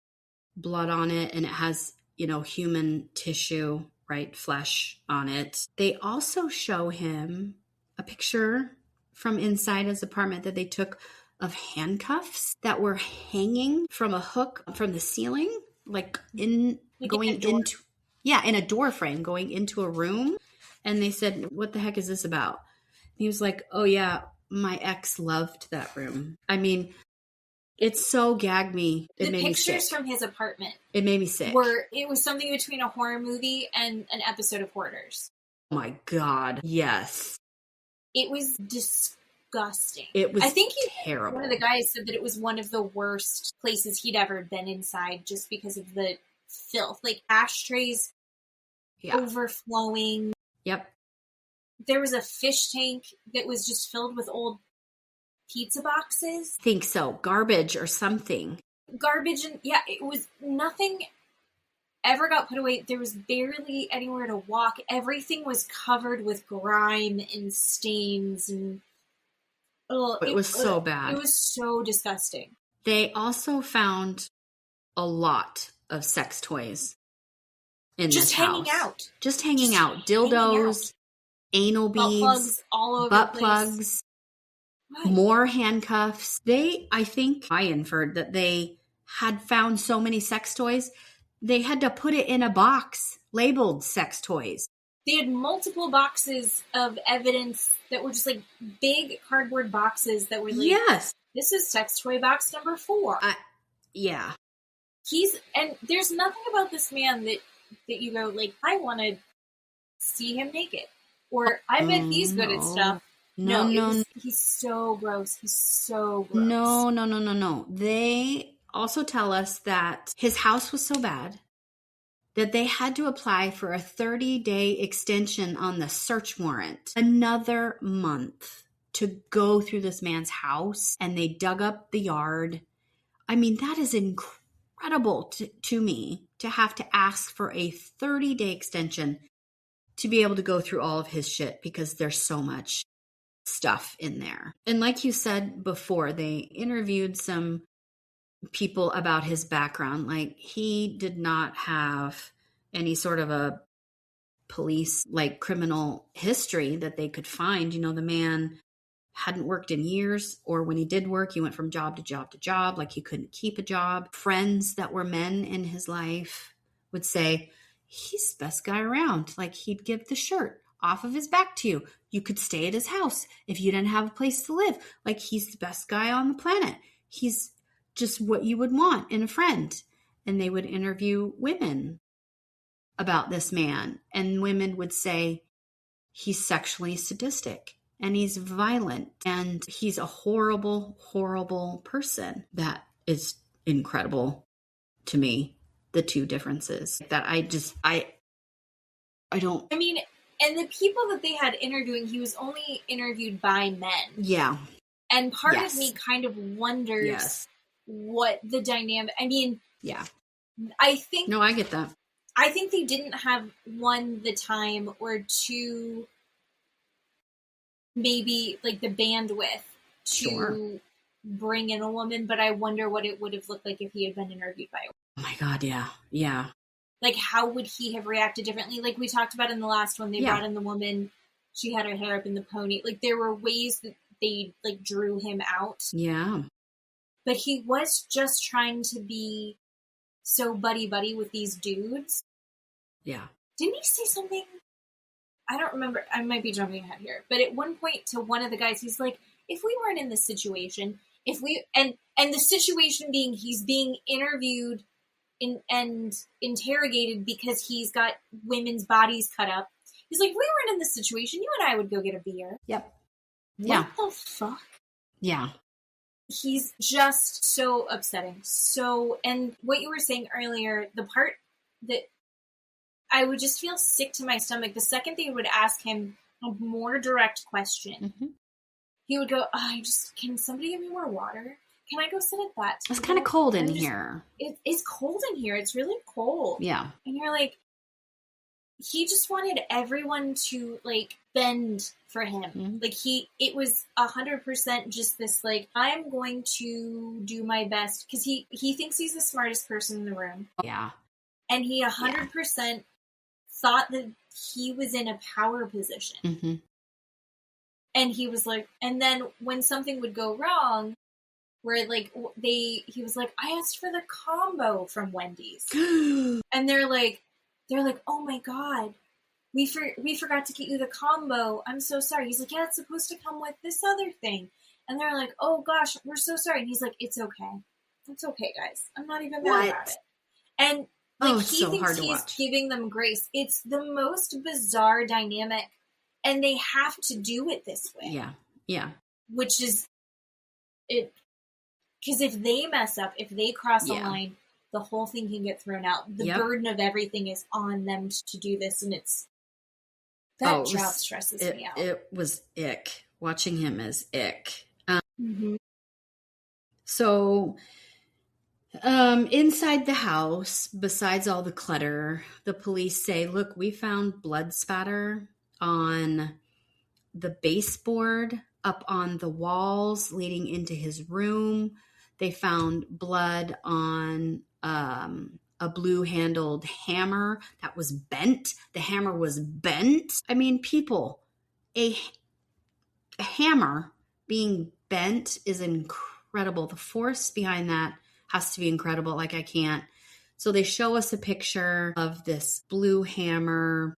blood on it, and it has, you know, human tissue, right? Flesh on it. They also show him a picture from inside his apartment that they took of handcuffs that were hanging from a hook from the ceiling, like in a door frame going into a room. And they said, what the heck is this about? And he was like, oh yeah, my ex loved that room. I mean, it so gagged me. It made me sick. The pictures from his apartment. It made me sick. It was something between a horror movie and an episode of Hoarders. Oh my God. Yes. It was disgusting. It was terrible. One of the guys said that it was one of the worst places he'd ever been inside just because of the filth. Like ashtrays overflowing. Yep. There was a fish tank that was just filled with old pizza boxes. Think so. Garbage or something. Garbage and it was nothing ever got put away. There was barely anywhere to walk. Everything was covered with grime and stains and it was so bad. It was so disgusting. They also found a lot of sex toys in Just this hanging house. out. Just hanging Just out. Dildos, anal Butt beads, plugs all over butt the place. plugs, Right. more handcuffs. I think I inferred that they had found so many sex toys, they had to put it in a box labeled sex toys. They had multiple boxes of evidence that were just like big cardboard boxes that were like, Yes. this is sex toy box number 4. Yeah. And there's nothing about this man that you go like, I want to see him naked, or I bet he's good at stuff. No. He's so gross. He's so gross. No. They also tell us that his house was so bad that they had to apply for a 30-day extension on the search warrant, another month to go through this man's house, and they dug up the yard. I mean, that is incredible to me, to have to ask for a 30-day extension to be able to go through all of his shit, because there's so much stuff in there. And like you said before, they interviewed some people about his background. Like, he did not have any sort of a police, like, criminal history that they could find. You know, the man hadn't worked in years, or when he did work, he went from job to job to job. Like, he couldn't keep a job. Friends that were men in his life would say, he's the best guy around. Like, he'd give the shirt off of his back to you. You could stay at his house if you didn't have a place to live. Like, he's the best guy on the planet. He's just what you would want in a friend. And they would interview women about this man, and women would say he's sexually sadistic and he's violent and he's a horrible, horrible person. That is incredible to me. The two differences that I don't. I mean, and the people that they had interviewing, he was only interviewed by men. Yeah. And part of me kind of wonders what the dynamic. I mean, yeah. I think. No, I get that. I think they didn't have, one, the time, or two, maybe like the bandwidth to bring in a woman, but I wonder what it would have looked like if he had been interviewed by a woman. Oh my God, yeah. Yeah. Like, how would he have reacted differently? Like we talked about in the last one, they brought in the woman, she had her hair up in the pony. Like, there were ways that they, like, drew him out. Yeah. But he was just trying to be so buddy-buddy with these dudes. Yeah. Didn't he say something? I don't remember. I might be jumping ahead here. But at one point to one of the guys, he's like, if we weren't in this situation, and the situation being he's being interviewed and interrogated because he's got women's bodies cut up. He's like, if we weren't in this situation, you and I would go get a beer. Yep. What the fuck? Yeah. He's just so upsetting. And what you were saying earlier, the part that I would just feel sick to my stomach, the second they would ask him a more direct question, he would go, can somebody give me more water? Can I go sit at that table? It's kind of cold in here. It's cold in here. It's really cold. Yeah. And you're like, he just wanted everyone to, like, bend for him. Like, it was 100% just this, like, I'm going to do my best. Because he thinks he's the smartest person in the room. Yeah. And he 100% thought that he was in a power position. And he was like, and then when something would go wrong, where, like, he was like, I asked for the combo from Wendy's. And they're like, oh my God, we forgot to get you the combo. I'm so sorry. He's like, yeah, it's supposed to come with this other thing. And they're like, oh gosh, we're so sorry. And he's like, it's okay. It's okay, guys. I'm not even mad about it. And like, he so thinks he's giving them grace. It's the most bizarre dynamic. And they have to do it this way. Yeah. Yeah. Which is it. Because if they mess up, if they cross a line, the whole thing can get thrown out. The burden of everything is on them to do this, and that job stresses me out. It was ick. Watching him as ick. So, inside the house, besides all the clutter, the police say, look, we found blood spatter on the baseboard, up on the walls leading into his room. They found blood on a blue-handled hammer that was bent. The hammer was bent. I mean, people, a hammer being bent is incredible. The force behind that has to be incredible. Like, I can't. So they show us a picture of this blue hammer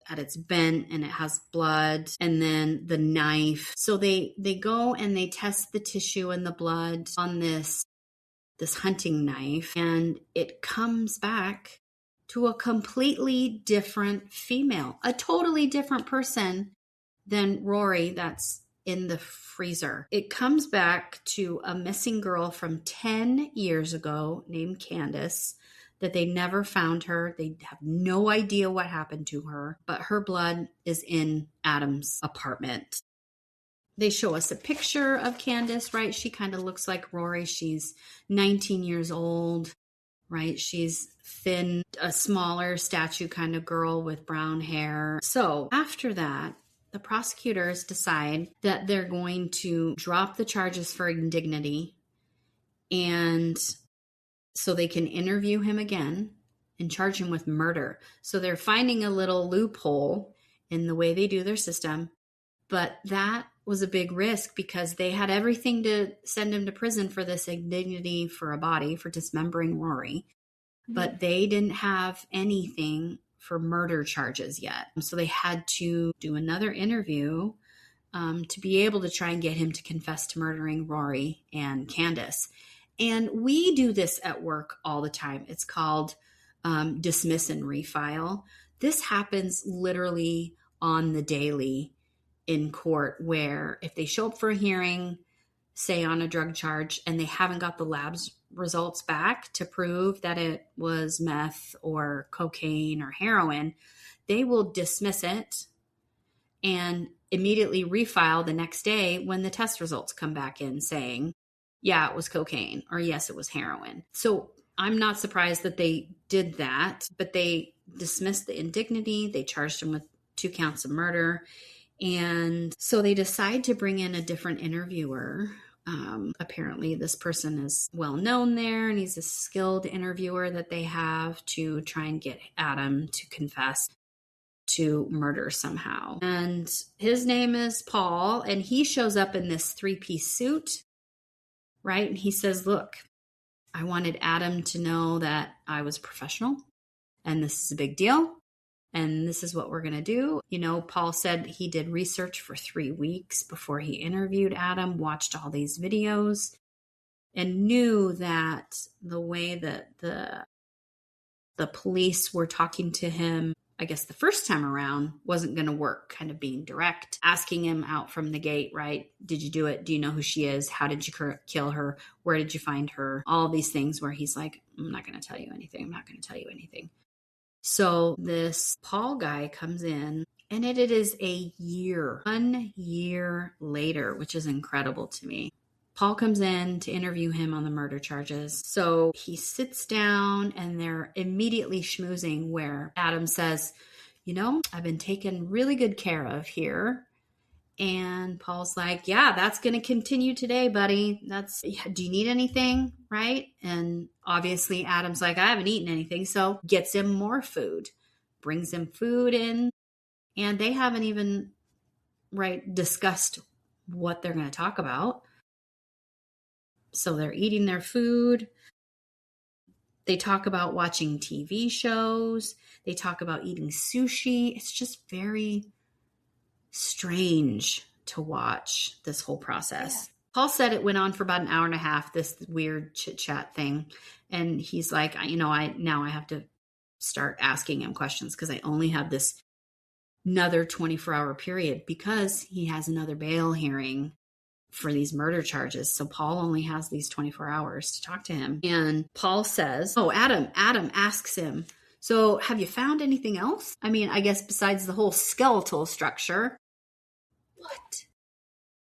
that it's bent and it has blood, and then the knife. So they go and they test the tissue and the blood on this hunting knife, and it comes back to a completely different female, a totally different person than Rori that's in the freezer. It comes back to a missing girl from 10 years ago named Candace, that they never found her. They have no idea what happened to her, but her blood is in Adam's apartment. They show us a picture of Candace, right? She kind of looks like Rori. She's 19 years old, right? She's thin, a smaller statue kind of girl with brown hair. So after that, the prosecutors decide that they're going to drop the charges for indignity, and so they can interview him again and charge him with murder. So they're finding a little loophole in the way they do their system. But that was a big risk because they had everything to send him to prison for this indignity for a body, for dismembering Rori. Mm-hmm. But they didn't have anything for murder charges yet. So they had to do another interview to be able to try and get him to confess to murdering Rori and Candace. And we do this at work all the time. It's called dismiss and refile. This happens literally on the daily in court, where if they show up for a hearing, say on a drug charge, and they haven't got the labs results back to prove that it was meth or cocaine or heroin, they will dismiss it and immediately refile the next day when the test results come back in saying, yeah, it was cocaine, or yes, it was heroin. So I'm not surprised that they did that, but they dismissed the indignity. They charged him with 2 counts of murder. And so they decide to bring in a different interviewer. Apparently this person is well known there, and he's a skilled interviewer that they have to try and get Adam to confess to murder somehow. And his name is Paul, and he shows up in this 3-piece suit, right? And he says, look, I wanted Adam to know that I was professional, and this is a big deal, and this is what we're going to do. You know, Paul said he did research for 3 weeks before he interviewed Adam, watched all these videos, and knew that the way that the police were talking to him, I guess the first time around, wasn't going to work, kind of being direct, asking him out from the gate, right? Did you do it? Do you know who she is? How did you kill her? Where did you find her? All these things where he's like, I'm not going to tell you anything. I'm not going to tell you anything. So this Paul guy comes in, and it is a year, 1 year later, which is incredible to me. Paul comes in to interview him on the murder charges. So he sits down, and they're immediately schmoozing, where Adam says, you know, I've been taken really good care of here. And Paul's like, yeah, that's going to continue today, buddy. Do you need anything? Right? And obviously Adam's like, I haven't eaten anything. So gets him more food, brings him food in, and they haven't even, discussed what they're going to talk about. So they're eating their food. They talk about watching TV shows. They talk about eating sushi. It's just very strange to watch this whole process. Yeah. Paul said it went on for about an hour and a half, this weird chit chat thing. And he's like, I have to start asking him questions because I only have this another 24-hour period because he has another bail hearing for these murder charges. So Paul only has these 24 hours to talk to him. And Paul says, Adam asks him, so have you found anything else? I mean, I guess besides the whole skeletal structure. What?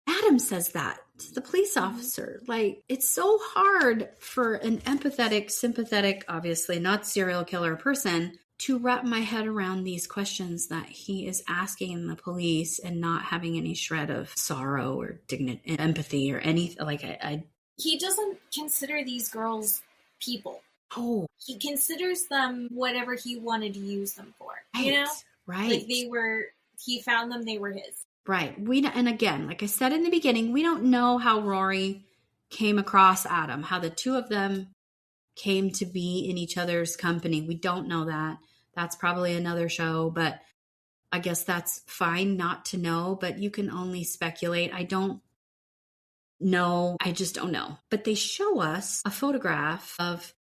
Adam says that to the police officer. Like, it's so hard for an empathetic, sympathetic, obviously not serial killer person to wrap my head around these questions that he is asking the police and not having any shred of sorrow or dignity, empathy or anything. Like, he doesn't consider these girls people. Oh, He considers them whatever he wanted to use them for. You know? right. Like he found them, they were his. Right. And again, like I said in the beginning, we don't know how Rori came across Adam, how the two of them came to be in each other's company. We don't know that. That's probably another show, but I guess that's fine not to know, but you can only speculate. I don't know. I just don't know. But they show us a photograph of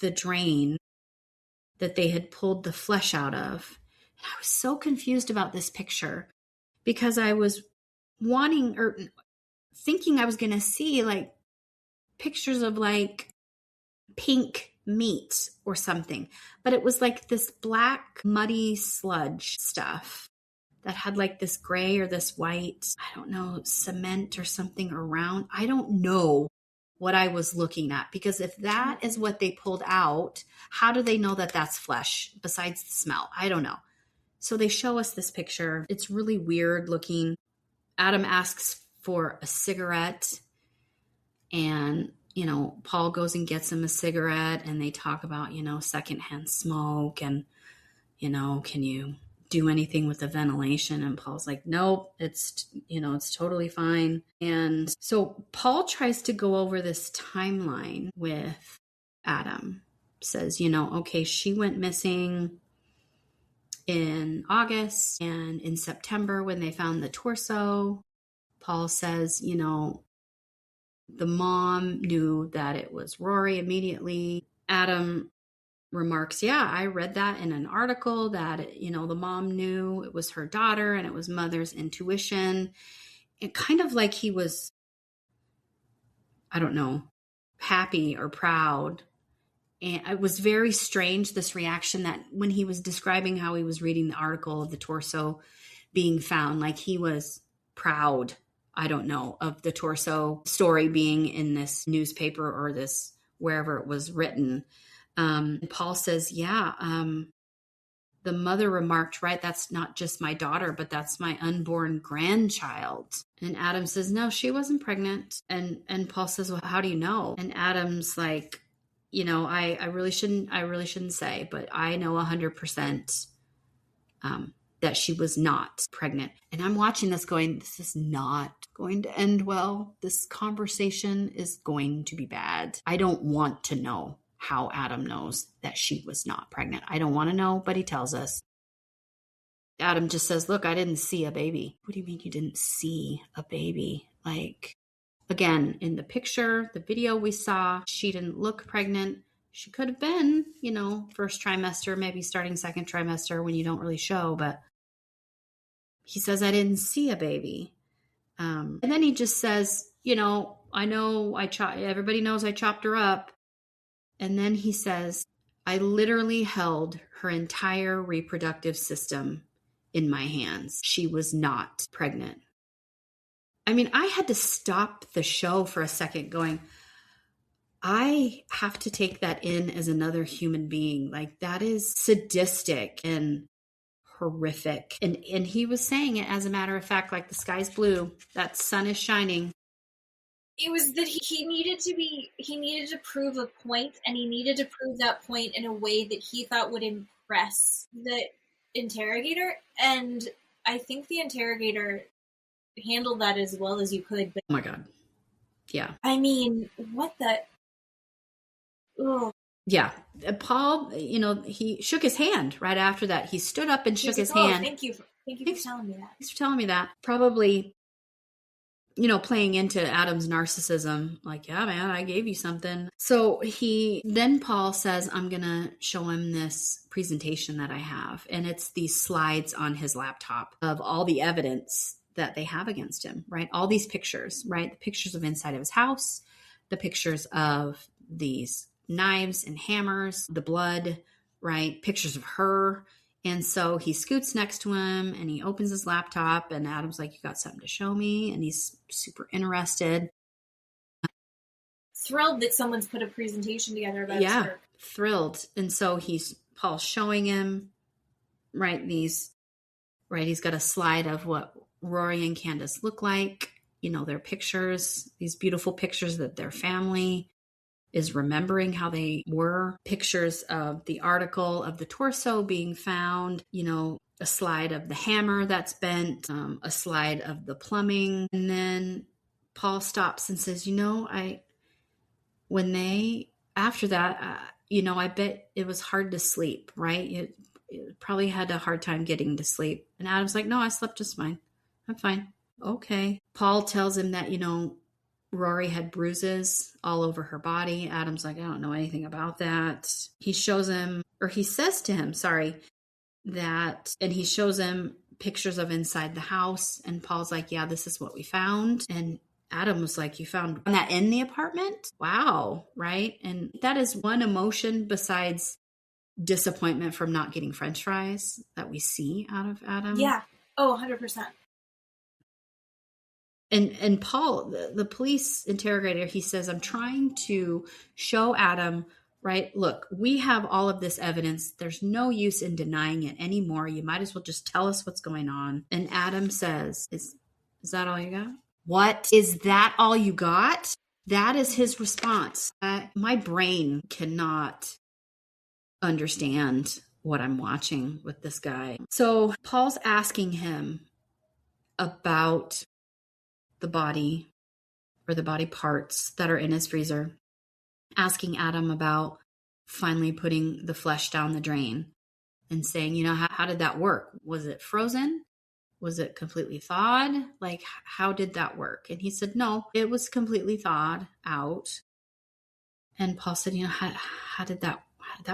the drain that they had pulled the flesh out of. And I was so confused about this picture because I was wanting or thinking I was going to see like pictures of like pink meat or something, but it was like this black muddy sludge stuff that had like this gray or this white, I don't know, cement or something around. I don't know what I was looking at, because if that is what they pulled out, how do they know that that's flesh besides the smell? I don't know. So they show us this picture. It's really weird looking. Adam asks for a cigarette, and Paul goes and gets him a cigarette, and they talk about, secondhand smoke and, can you do anything with the ventilation? And Paul's like, nope, it's totally fine. And so Paul tries to go over this timeline with Adam, says, okay, she went missing in August, and in September when they found the torso, Paul says, the mom knew that it was Rori immediately. Adam remarks, yeah, I read that in an article that, the mom knew it was her daughter and it was mother's intuition. It kind of like he was, I don't know, happy or proud. And it was very strange, this reaction, that when he was describing how he was reading the article of the torso being found, like he was proud, I don't know, of the torso story being in this newspaper or this wherever it was written. Paul says, yeah, the mother remarked, right, that's not just my daughter, but that's my unborn grandchild. And Adam says, no, she wasn't pregnant. And Paul says, well, how do you know? And Adam's like, I really shouldn't say, but I know 100% that she was not pregnant. And I'm watching this going, this is not going to end well. This conversation is going to be bad. I don't want to know how Adam knows that she was not pregnant. I don't want to know, but he tells us. Adam just says, look, I didn't see a baby. What do you mean you didn't see a baby? Like, again, in the picture, the video we saw, she didn't look pregnant. She could have been, first trimester, maybe starting second trimester when you don't really show, but he says, I didn't see a baby. And then he just says, I know everybody knows I chopped her up. And then he says, I literally held her entire reproductive system in my hands. She was not pregnant. I mean, I had to stop the show for a second going, I have to take that in as another human being. Like, that is sadistic and horrific. And he was saying it, as a matter of fact, like the sky's blue, that sun is shining. It was that he needed to prove a point, and he needed to prove that point in a way that he thought would impress the interrogator. And I think the interrogator handled that as well as you could. But oh my God. Yeah. I mean, what the... Ugh. Yeah. Paul, he shook his hand right after that. He stood up and shook his hand. Thank you for telling me that. Thanks for telling me that. Probably, playing into Adam's narcissism. Like, yeah, man, I gave you something. So then Paul says, I'm going to show him this presentation that I have. And it's these slides on his laptop of all the evidence that they have against him, right? All these pictures, right? The pictures of inside of his house, the pictures of these knives and hammers, the blood, right? Pictures of her. And so he scoots next to him and he opens his laptop, and Adam's like, you got something to show me? And he's super interested. Thrilled that someone's put a presentation together about his work. Thrilled. And so Paul's showing him, right, he's got a slide of what Rori and Candace look like, their pictures, these beautiful pictures of their family. is remembering how they were, pictures of the article of the torso being found, a slide of the hammer that's bent, a slide of the plumbing. And then Paul stops and says, after that, I bet it was hard to sleep, right? It probably had a hard time getting to sleep. And Adam's like, no, I slept just fine. I'm fine. Okay. Paul tells him that, Rori had bruises all over her body. Adam's like, I don't know anything about that. He shows him, or he says to him, and he shows him pictures of inside the house. And Paul's like, yeah, this is what we found. And Adam was like, you found that in the apartment? Wow. Right. And that is one emotion besides disappointment from not getting French fries that we see out of Adam. Yeah. Oh, 100%. And Paul, the police interrogator, he says, I'm trying to show Adam, right? Look, we have all of this evidence. There's no use in denying it anymore. You might as well just tell us what's going on. And Adam says, is that all you got? What? Is that all you got? That is his response. My brain cannot understand what I'm watching with this guy. So Paul's asking him about the body or the body parts that are in his freezer, asking Adam about finally putting the flesh down the drain and saying, how did that work? Was it frozen? Was it completely thawed? Like, how did that work? And he said, no, it was completely thawed out. And Paul said, how did that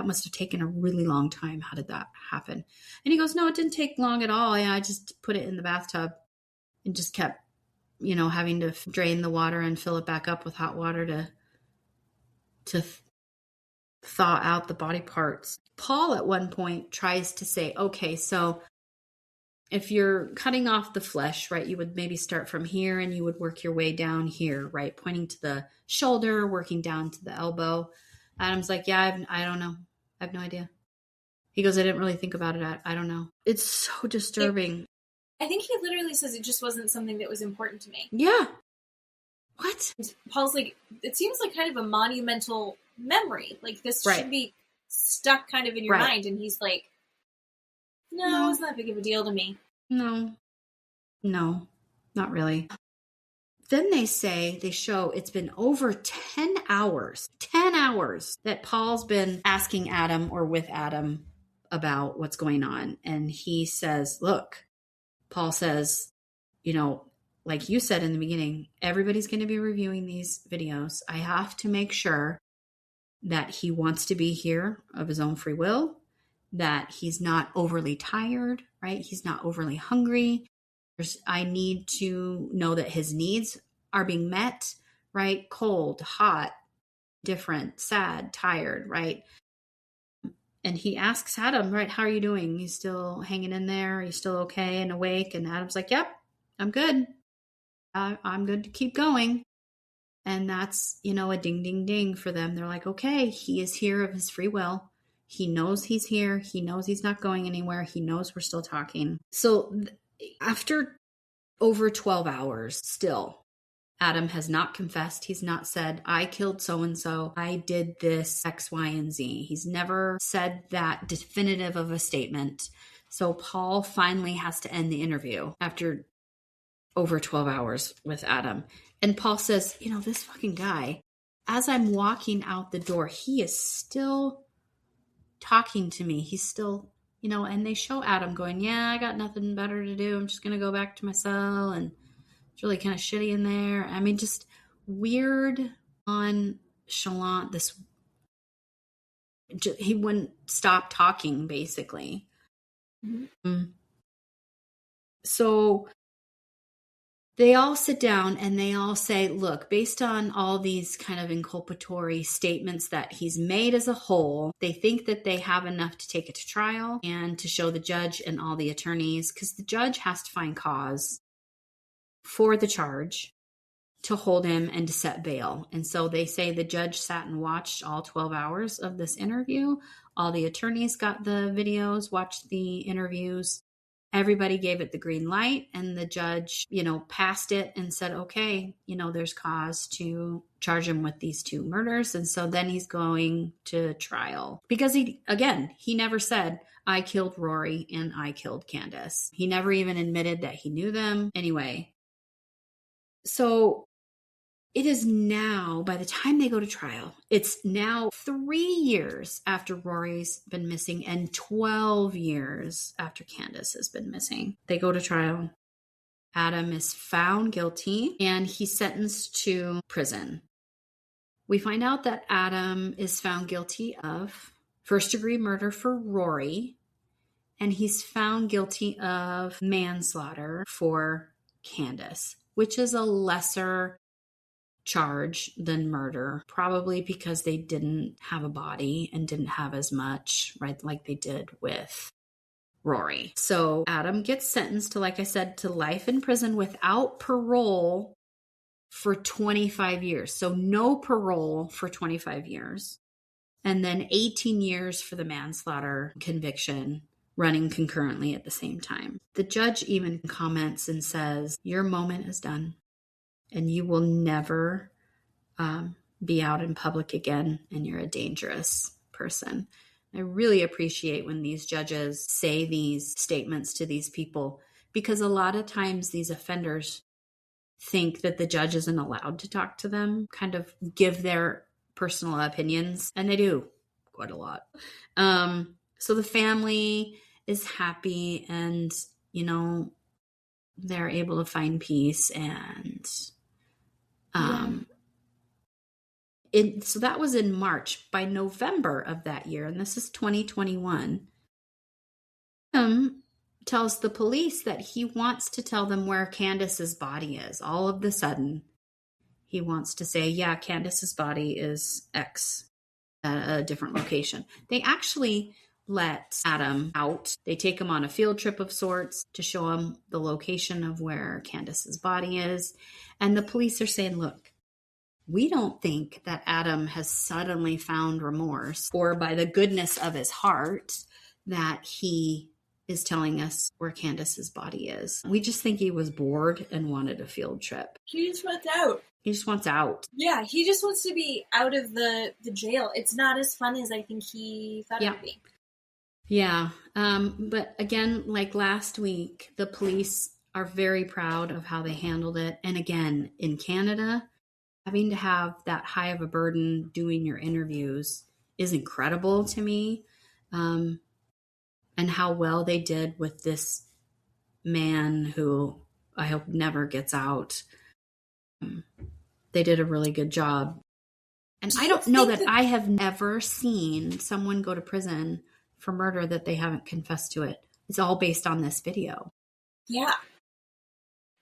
must have taken a really long time. How did that happen? And he goes, no, it didn't take long at all. I just put it in the bathtub and just kept, having to drain the water and fill it back up with hot water to thaw out the body parts. Paul at one point tries to say, okay, so if you're cutting off the flesh, right, you would maybe start from here and you would work your way down here, right? Pointing to the shoulder, working down to the elbow. Adam's like, yeah, I don't know. I have no idea. He goes, I didn't really think about it. I don't know. It's so disturbing. I think he literally says it just wasn't something that was important to me. Yeah. What? Paul's like, it seems like kind of a monumental memory. Like this should be stuck kind of in your mind. And he's like, no, it's not that big of a deal to me. No, not really. Then they show it's been over 10 hours that Paul's been asking Adam or with Adam about what's going on. And he says, look, Paul says, like you said in the beginning, everybody's going to be reviewing these videos. I have to make sure that he wants to be here of his own free will, that he's not overly tired, right? He's not overly hungry. I need to know that his needs are being met, right? Cold, hot, different, sad, tired, right? And he asks Adam, right, how are you doing? You still hanging in there? Are you still okay and awake? And Adam's like, yep, I'm good. I'm good to keep going. And that's, a ding, ding, ding for them. They're like, okay, he is here of his free will. He knows he's here. He knows he's not going anywhere. He knows we're still talking. So after over 12 hours still, Adam has not confessed. He's not said, I killed so-and-so. I did this X, Y, and Z. He's never said that definitive of a statement. So Paul finally has to end the interview after over 12 hours with Adam. And Paul says, this fucking guy, as I'm walking out the door, he is still talking to me. He's still, and they show Adam going, yeah, I got nothing better to do. I'm just going to go back to my cell. And it's really kind of shitty in there. I mean, just weird, nonchalant. He wouldn't stop talking, basically. Mm-hmm. So they all sit down and they all say, look, based on all these kind of inculpatory statements that he's made as a whole, they think that they have enough to take it to trial and to show the judge and all the attorneys, because the judge has to find cause for the charge to hold him and to set bail. And so they say the judge sat and watched all 12 hours of this interview. All the attorneys got the videos, watched the interviews. everybody gave it the green light, and the judge, passed it and said, okay, there's cause to charge him with these 2 murders. And so then he's going to trial because he never said, I killed Rori and I killed Candace. He never even admitted that he knew them. Anyway, so it is now, by the time they go to trial, it's now 3 years after Rori's been missing and 12 years after Candace has been missing. They go to trial. Adam is found guilty and he's sentenced to prison. We find out that Adam is found guilty of first-degree murder for Rori, and he's found guilty of manslaughter for Candace, which is a lesser charge than murder, probably because they didn't have a body and didn't have as much, right, like they did with Rori. So Adam gets sentenced to, like I said, to life in prison without parole for 25 years. So no parole for 25 years. And then 18 years for the manslaughter conviction, running concurrently at the same time. The judge even comments and says, your moment is done. And you will never be out in public again, and you're a dangerous person. I really appreciate when these judges say these statements to these people, because a lot of times these offenders think that the judge isn't allowed to talk to them, kind of give their personal opinions, and they do quite a lot. So the family is happy, and, they're able to find peace, and so that was in March. By November of that year, and this is 2021, tells the police that he wants to tell them where Candace's body is. All of the sudden, he wants to say, yeah, Candace's body is X at a different location. They actually let Adam out. They take him on a field trip of sorts to show him the location of where Candace's body is. And the police are saying, look, we don't think that Adam has suddenly found remorse, or by the goodness of his heart that he is telling us where Candace's body is. We just think he was bored and wanted a field trip. He just wants out. He just wants out. Yeah, he just wants to be out of the jail. It's not as fun as I think he thought it would be. Yeah. But again, like last week, the police are very proud of how they handled it. And again, in Canada, having to have that high of a burden doing your interviews is incredible to me. And how well they did with this man who I hope never gets out. They did a really good job. And I don't know that I have never seen someone go to prison for murder that they haven't confessed to it. It's all based on this video. Yeah.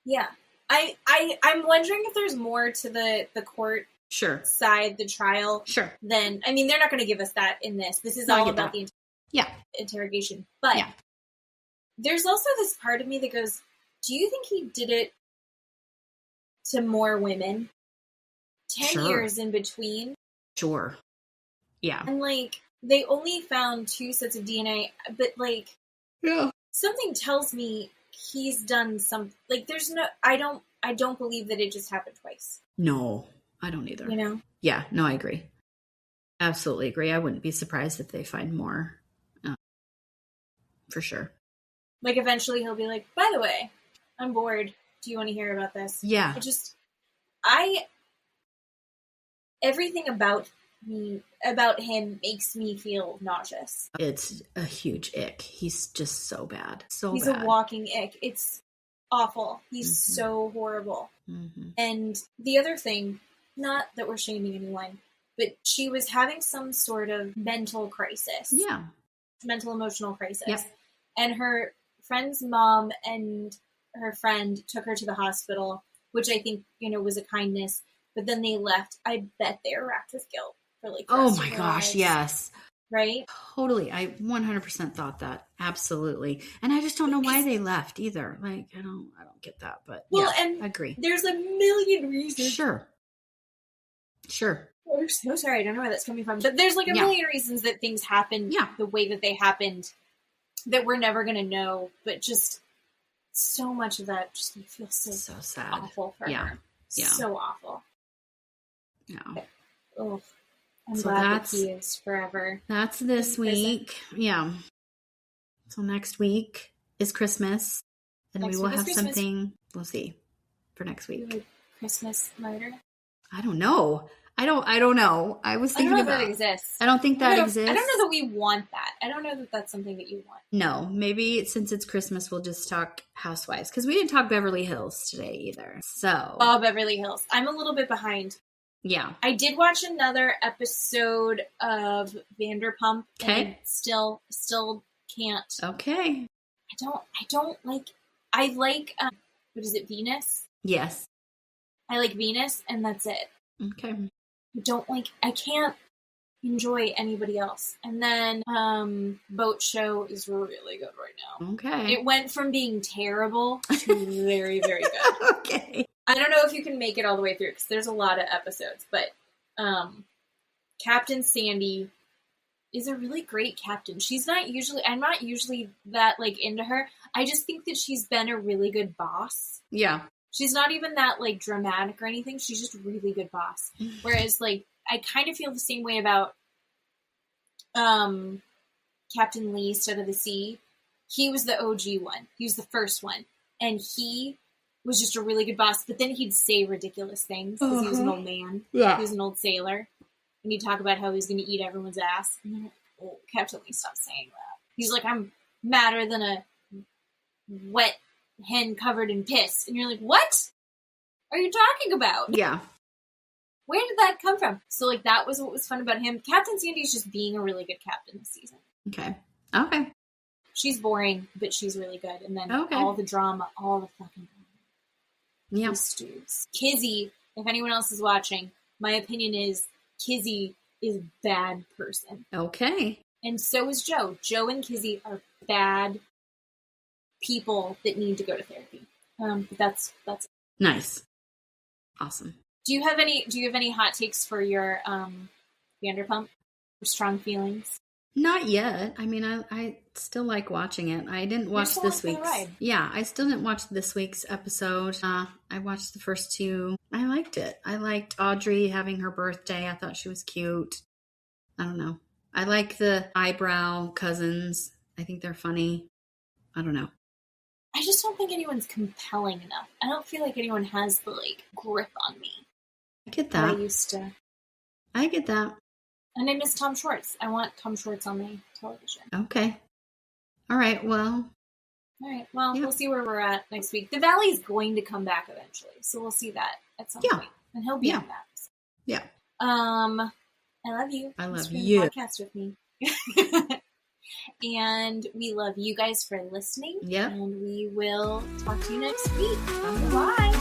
Yeah. I'm wondering if there's more to the court side, the trial. Sure. Then, I mean, they're not going to give us that in this. This is all about the interrogation. But there's also this part of me that goes, do you think he did it to more women? 10 years in between? Sure. Yeah. And, like, they only found 2 sets of DNA, but, like, something tells me he's done some, like, there's no, I don't believe that it just happened twice. No, I don't either. You know? Yeah, no, I agree. Absolutely agree. I wouldn't be surprised if they find more. For sure. Like, eventually he'll be like, by the way, I'm bored. Do you want to hear about this? Yeah. Everything about him makes me feel nauseous. It's a huge ick. He's just so bad. He's a walking ick. It's awful. He's so horrible. Mm-hmm. And the other thing, not that we're shaming anyone, but she was having some sort of mental crisis. Yeah. Mental emotional crisis. Yep. And her friend's mom and her friend took her to the hospital, which I think, was a kindness. But then they left. I bet they were racked with guilt for like. Oh my gosh, yes. Right? Totally. I 100% thought that. Absolutely. And I just don't know why they left either. Like, I don't get that, but and I agree. There's a million reasons. Sure. Oh, I'm so sorry. I don't know where that's coming from. But there's like a million reasons that things happened the way that they happened. that we're never going to know, but just so much of that just feels so sad. Awful for her. Yeah. So awful. Yeah. Oh, I'm glad that he is forever. That's this week. Yeah. So next week is Christmas. And we will have something, we'll see, for next week. Like Christmas murder? I don't know. I don't know. I was thinking about that exists. I don't think that exists. I don't know that we want that. I don't know that that's something that you want. No, maybe since it's Christmas, we'll just talk Housewives. Because we didn't talk Beverly Hills today either. So. Oh, Beverly Hills. I'm a little bit behind. Yeah. I did watch another episode of Vanderpump. Okay. And still can't. Okay. I don't like, I like, what is it, Venus? Yes. I like Venus, and that's it. Okay. I can't enjoy anybody else. And then Boat Show is really good right now. Okay. It went from being terrible to very, very good. Okay. I don't know if you can make it all the way through because there's a lot of episodes, but Captain Sandy is a really great captain. I'm not usually that like into her. I just think that she's been a really good boss. Yeah. She's not even that, like, dramatic or anything. She's just a really good boss. Whereas, like, I kind of feel the same way about Captain Lee, Stud of the Sea. He was the OG one. He was the first one. And he was just a really good boss. But then he'd say ridiculous things because he was an old man. Yeah. He was an old sailor. And he'd talk about how he's going to eat everyone's ass. And then, oh, Captain Lee, stop saying that. He's like, I'm madder than a wet hen covered in piss. And you're like, what are you talking about? Yeah. Where did that come from? So, like, that was what was fun about him. Captain Sandy's just being a really good captain this season. Okay. She's boring, but she's really good. And then Okay. all the drama, all the fucking drama. Yeah. The stews. Kizzy, if anyone else is watching, my opinion is Kizzy is a bad person. Okay. And so is Joe. Joe and Kizzy are bad people that need to go to therapy. But that's Nice. Awesome. Do you have any hot takes for your Vanderpump? Or strong feelings? Not yet. I mean, I still like watching it. I didn't watch this week's. Yeah, I still didn't watch this week's episode. I watched the first two. I liked it. I liked Audrey having her birthday. I thought she was cute. I don't know. I like the eyebrow cousins. I think they're funny. I don't know. I just don't think anyone's compelling enough. I don't feel like anyone has the, like, grip on me. I get that. I used to. I get that. And I miss Tom Schwartz. I want Tom Schwartz on my television. Okay. All right. Well. All right. Well, yeah. We'll see where we're at next week. The Valley is going to come back eventually, so we'll see that at some point. And he'll be on that. Yeah. I love you. I love you. Podcast with me. And we love you guys for listening. Yeah. And we will talk to you next week. Bye.